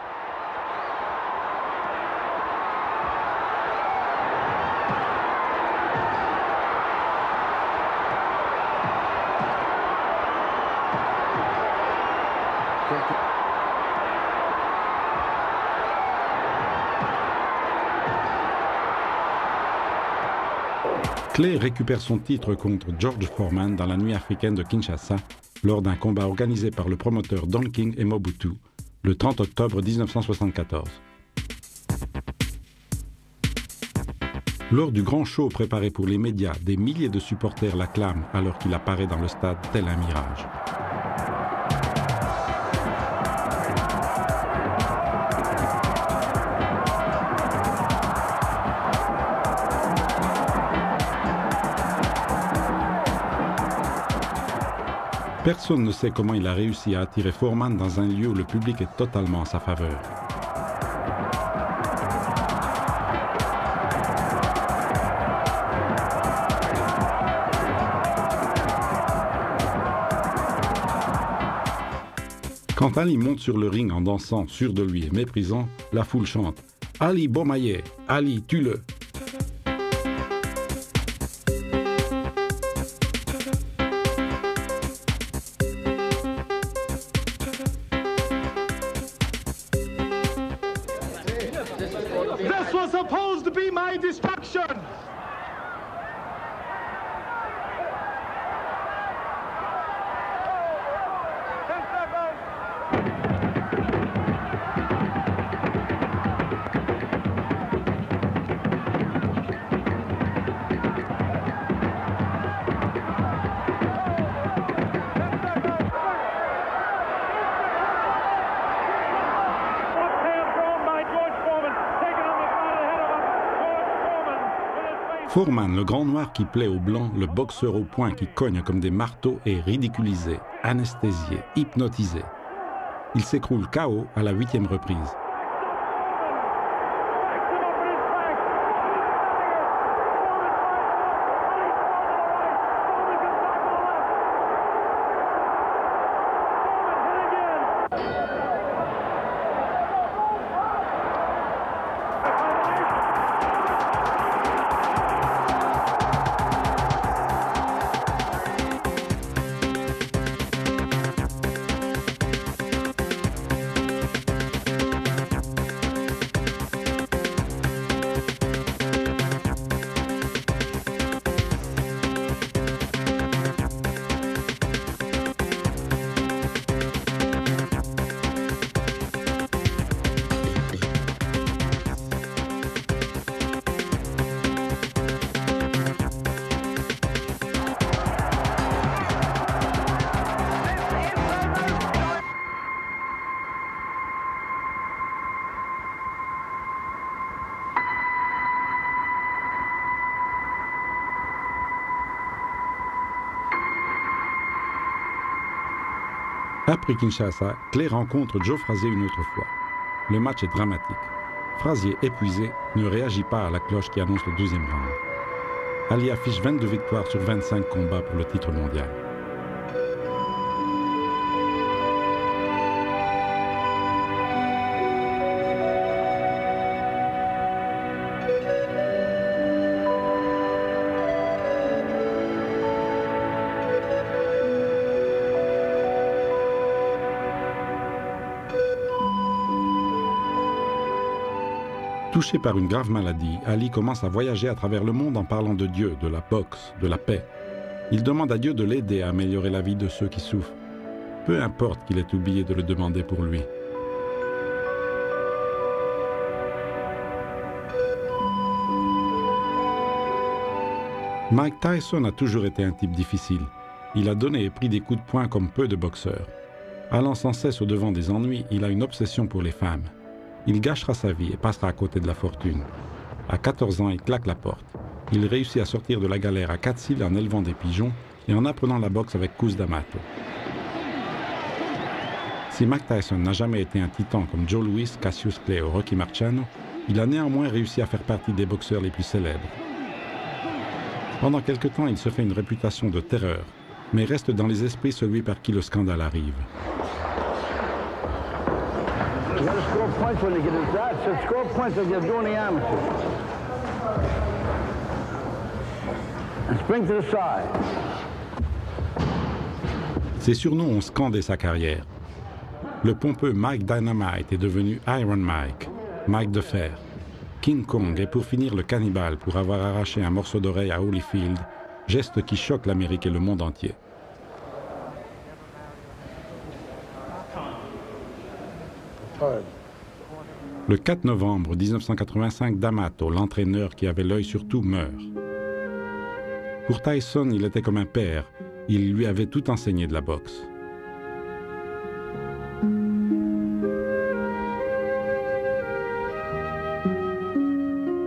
Clay récupère son titre contre George Foreman dans la nuit africaine de Kinshasa lors d'un combat organisé par le promoteur Don King et Mobutu le 30 octobre 1974. Lors du grand show préparé pour les médias, des milliers de supporters l'acclament alors qu'il apparaît dans le stade tel un mirage. Personne ne sait comment il a réussi à attirer Foreman dans un lieu où le public est totalement en sa faveur. Quand Ali monte sur le ring en dansant, sûr de lui et méprisant, la foule chante « Ali Bomaye, Ali, tue-le !» Foreman, le grand noir qui plaît aux blancs, le boxeur au poing qui cogne comme des marteaux, est ridiculisé, anesthésié, hypnotisé. Il s'écroule KO à la 8e reprise. Après Kinshasa, Clay rencontre Joe Frazier une autre fois. Le match est dramatique. Frazier, épuisé, ne réagit pas à la cloche qui annonce le 12e round. Ali affiche 22 victoires sur 25 combats pour le titre mondial. Touché par une grave maladie, Ali commence à voyager à travers le monde en parlant de Dieu, de la boxe, de la paix. Il demande à Dieu de l'aider à améliorer la vie de ceux qui souffrent. Peu importe qu'il ait oublié de le demander pour lui. Mike Tyson a toujours été un type difficile. Il a donné et pris des coups de poing comme peu de boxeurs. Allant sans cesse au-devant des ennuis, il a une obsession pour les femmes. Il gâchera sa vie et passera à côté de la fortune. À 14 ans, il claque la porte. Il réussit à sortir de la galère à 4 cils en élevant des pigeons et en apprenant la boxe avec Cus D'Amato. Si Mike Tyson n'a jamais été un titan comme Joe Louis, Cassius Clay ou Rocky Marciano, il a néanmoins réussi à faire partie des boxeurs les plus célèbres. Pendant quelque temps, il se fait une réputation de terreur, mais reste dans les esprits celui par qui le scandale arrive. You got to score points when you get inside. So score points like you're doing the amateurs. And spring to the side. Ses surnoms ont scandé sa carrière. Le pompeux Mike Dynamite est devenu Iron Mike, Mike de fer. King Kong est pour finir le cannibale pour avoir arraché un morceau d'oreille à Holyfield, geste qui choque l'Amérique et le monde entier. Le 4 novembre 1985, D'Amato, l'entraîneur qui avait l'œil sur tout, meurt. Pour Tyson, il était comme un père. Il lui avait tout enseigné de la boxe.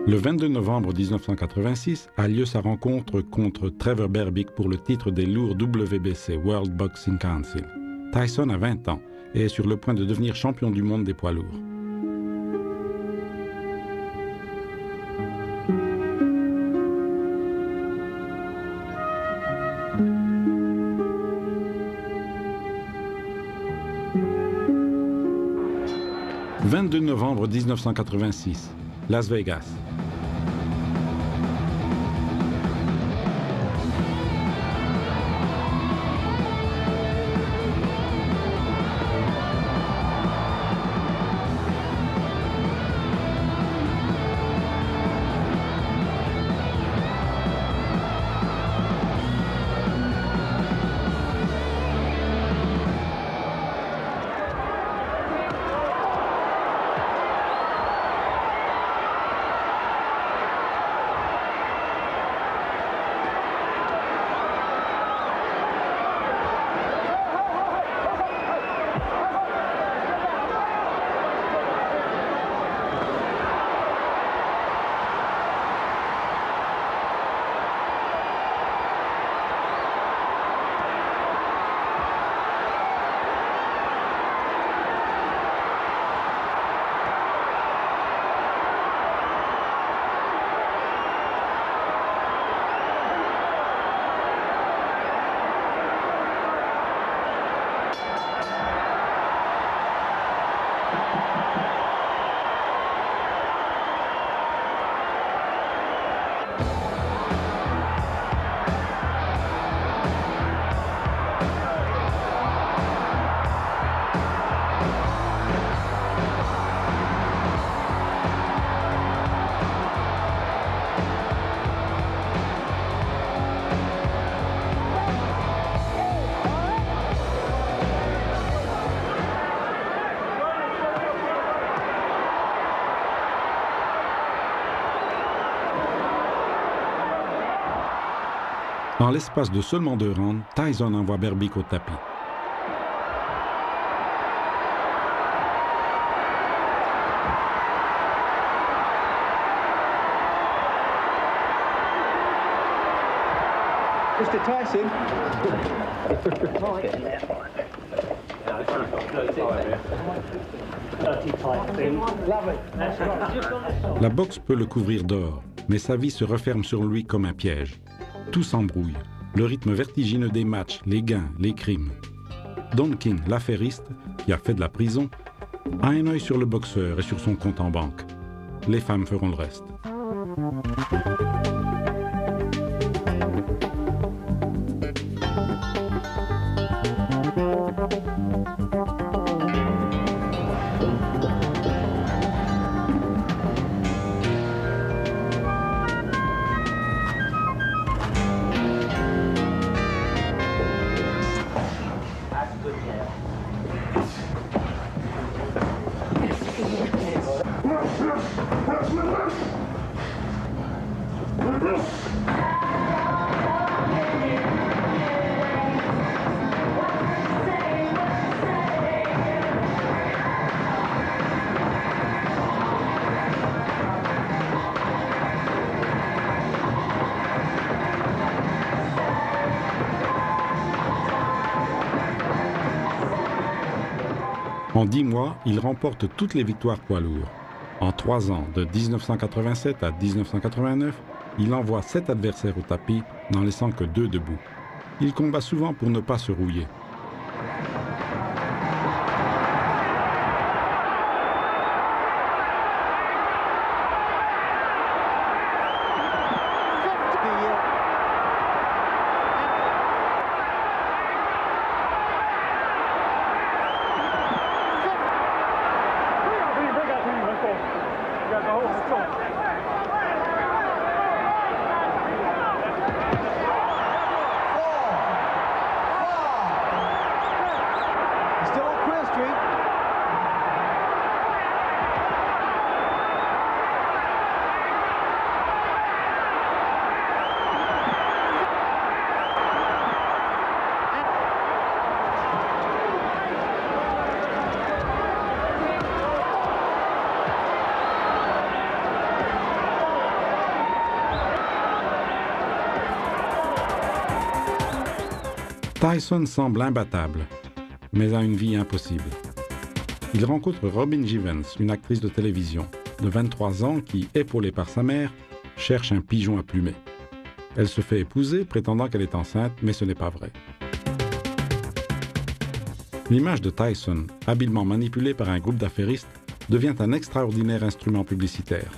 Le 22 novembre 1986 a lieu sa rencontre contre Trevor Berbick pour le titre des lourds WBC, World Boxing Council. Tyson a 20 ans et est sur le point de devenir champion du monde des poids lourds. « 22 novembre 1986, Las Vegas. En l'espace de seulement 2 rounds, Tyson envoie Berbick au tapis. Mr. Tyson. La boxe peut le couvrir d'or, mais sa vie se referme sur lui comme un piège. Tout s'embrouille, le rythme vertigineux des matchs, les gains, les crimes. Don King, l'affairiste, qui a fait de la prison, a un œil sur le boxeur et sur son compte en banque. Les femmes feront le reste. En 10 mois, il remporte toutes les victoires poids lourds. En 3 ans, de 1987 à 1989, il envoie 7 adversaires au tapis, n'en laissant que 2 debout. Il combat souvent pour ne pas se rouiller. Tyson semble imbattable, mais a une vie impossible. Il rencontre Robin Givens, une actrice de télévision de 23 ans qui, épaulée par sa mère, cherche un pigeon à plumer. Elle se fait épouser, prétendant qu'elle est enceinte, mais ce n'est pas vrai. L'image de Tyson, habilement manipulée par un groupe d'affairistes, devient un extraordinaire instrument publicitaire.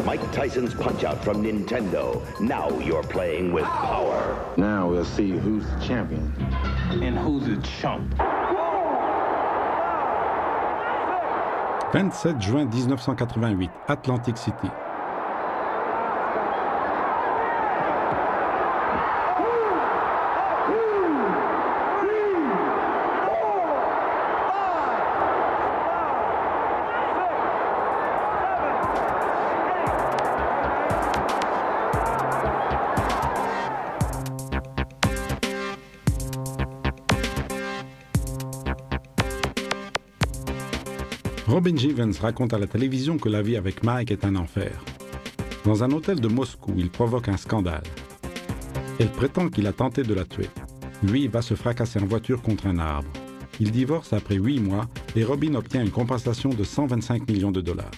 Mike Tyson's Punch-Out from Nintendo. Now you're playing with power. Now we'll see who's the champion. And who's the chump. 27 juin 1988, Atlantic City. Robin Givens raconte à la télévision que la vie avec Mike est un enfer. Dans un hôtel de Moscou, il provoque un scandale. Elle prétend qu'il a tenté de la tuer. Lui va se fracasser en voiture contre un arbre. Ils divorcent après 8 mois et Robin obtient une compensation de 125 millions de dollars.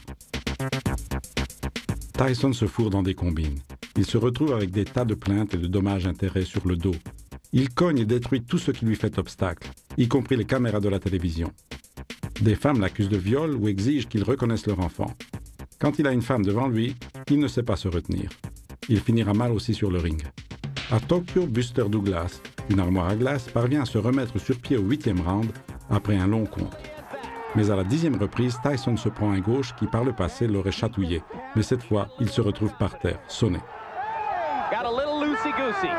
Tyson se fourre dans des combines. Il se retrouve avec des tas de plaintes et de dommages-intérêts sur le dos. Il cogne et détruit tout ce qui lui fait obstacle, y compris les caméras de la télévision. Des femmes l'accusent de viol ou exigent qu'ils reconnaissent leur enfant. Quand il a une femme devant lui, il ne sait pas se retenir. Il finira mal aussi sur le ring. À Tokyo, Buster Douglas, une armoire à glace, parvient à se remettre sur pied au 8e round après un long compte. Mais à la 10e reprise, Tyson se prend un gauche qui par le passé l'aurait chatouillé. Mais cette fois, il se retrouve par terre, sonné. Got a little loose loosey-goosey.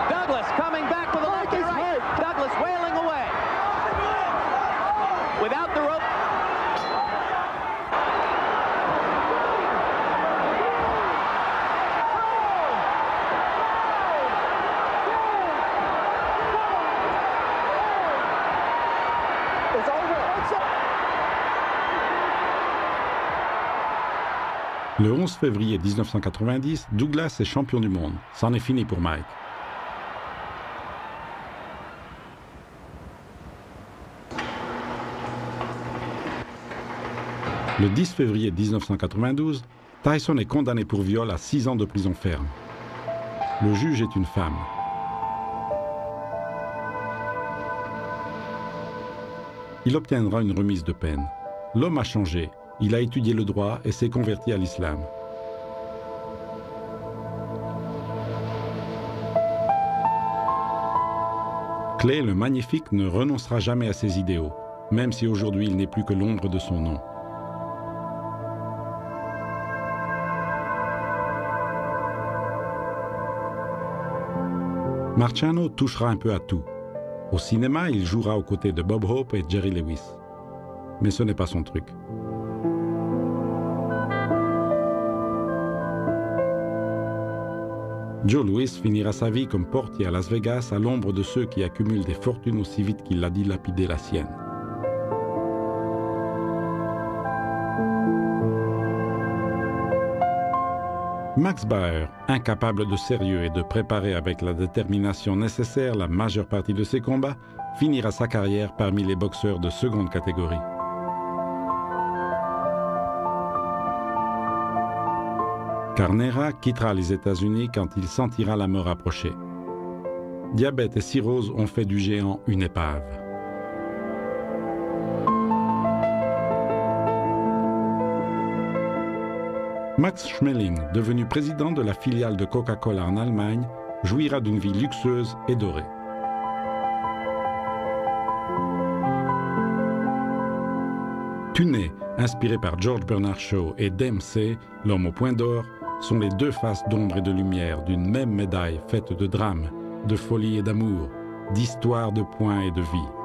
Douglas coming back with a lefty right. Douglas wailing away. Without the rope. Le 11 février 1990, Douglas est champion du monde. C'en est fini pour Mike. Le 10 février 1992, Tyson est condamné pour viol à 6 ans de prison ferme. Le juge est une femme. Il obtiendra une remise de peine. L'homme a changé. Il a étudié le droit et s'est converti à l'islam. Clay le Magnifique ne renoncera jamais à ses idéaux, même si aujourd'hui il n'est plus que l'ombre de son nom. Marciano touchera un peu à tout. Au cinéma, il jouera aux côtés de Bob Hope et Jerry Lewis. Mais ce n'est pas son truc. Joe Louis finira sa vie comme portier à Las Vegas à l'ombre de ceux qui accumulent des fortunes aussi vite qu'il a dilapidé la sienne. Max Bauer, incapable de sérieux et de préparer avec la détermination nécessaire la majeure partie de ses combats, finira sa carrière parmi les boxeurs de seconde catégorie. Carnera quittera les États-Unis quand il sentira la mort approcher. Diabète et cirrhose ont fait du géant une épave. Max Schmeling, devenu président de la filiale de Coca-Cola en Allemagne, jouira d'une vie luxueuse et dorée. Tunney, inspiré par George Bernard Shaw, et Dempsey, l'homme au point d'or, sont les deux faces d'ombre et de lumière d'une même médaille faite de drames, de folie et d'amour, d'histoire de points et de vie.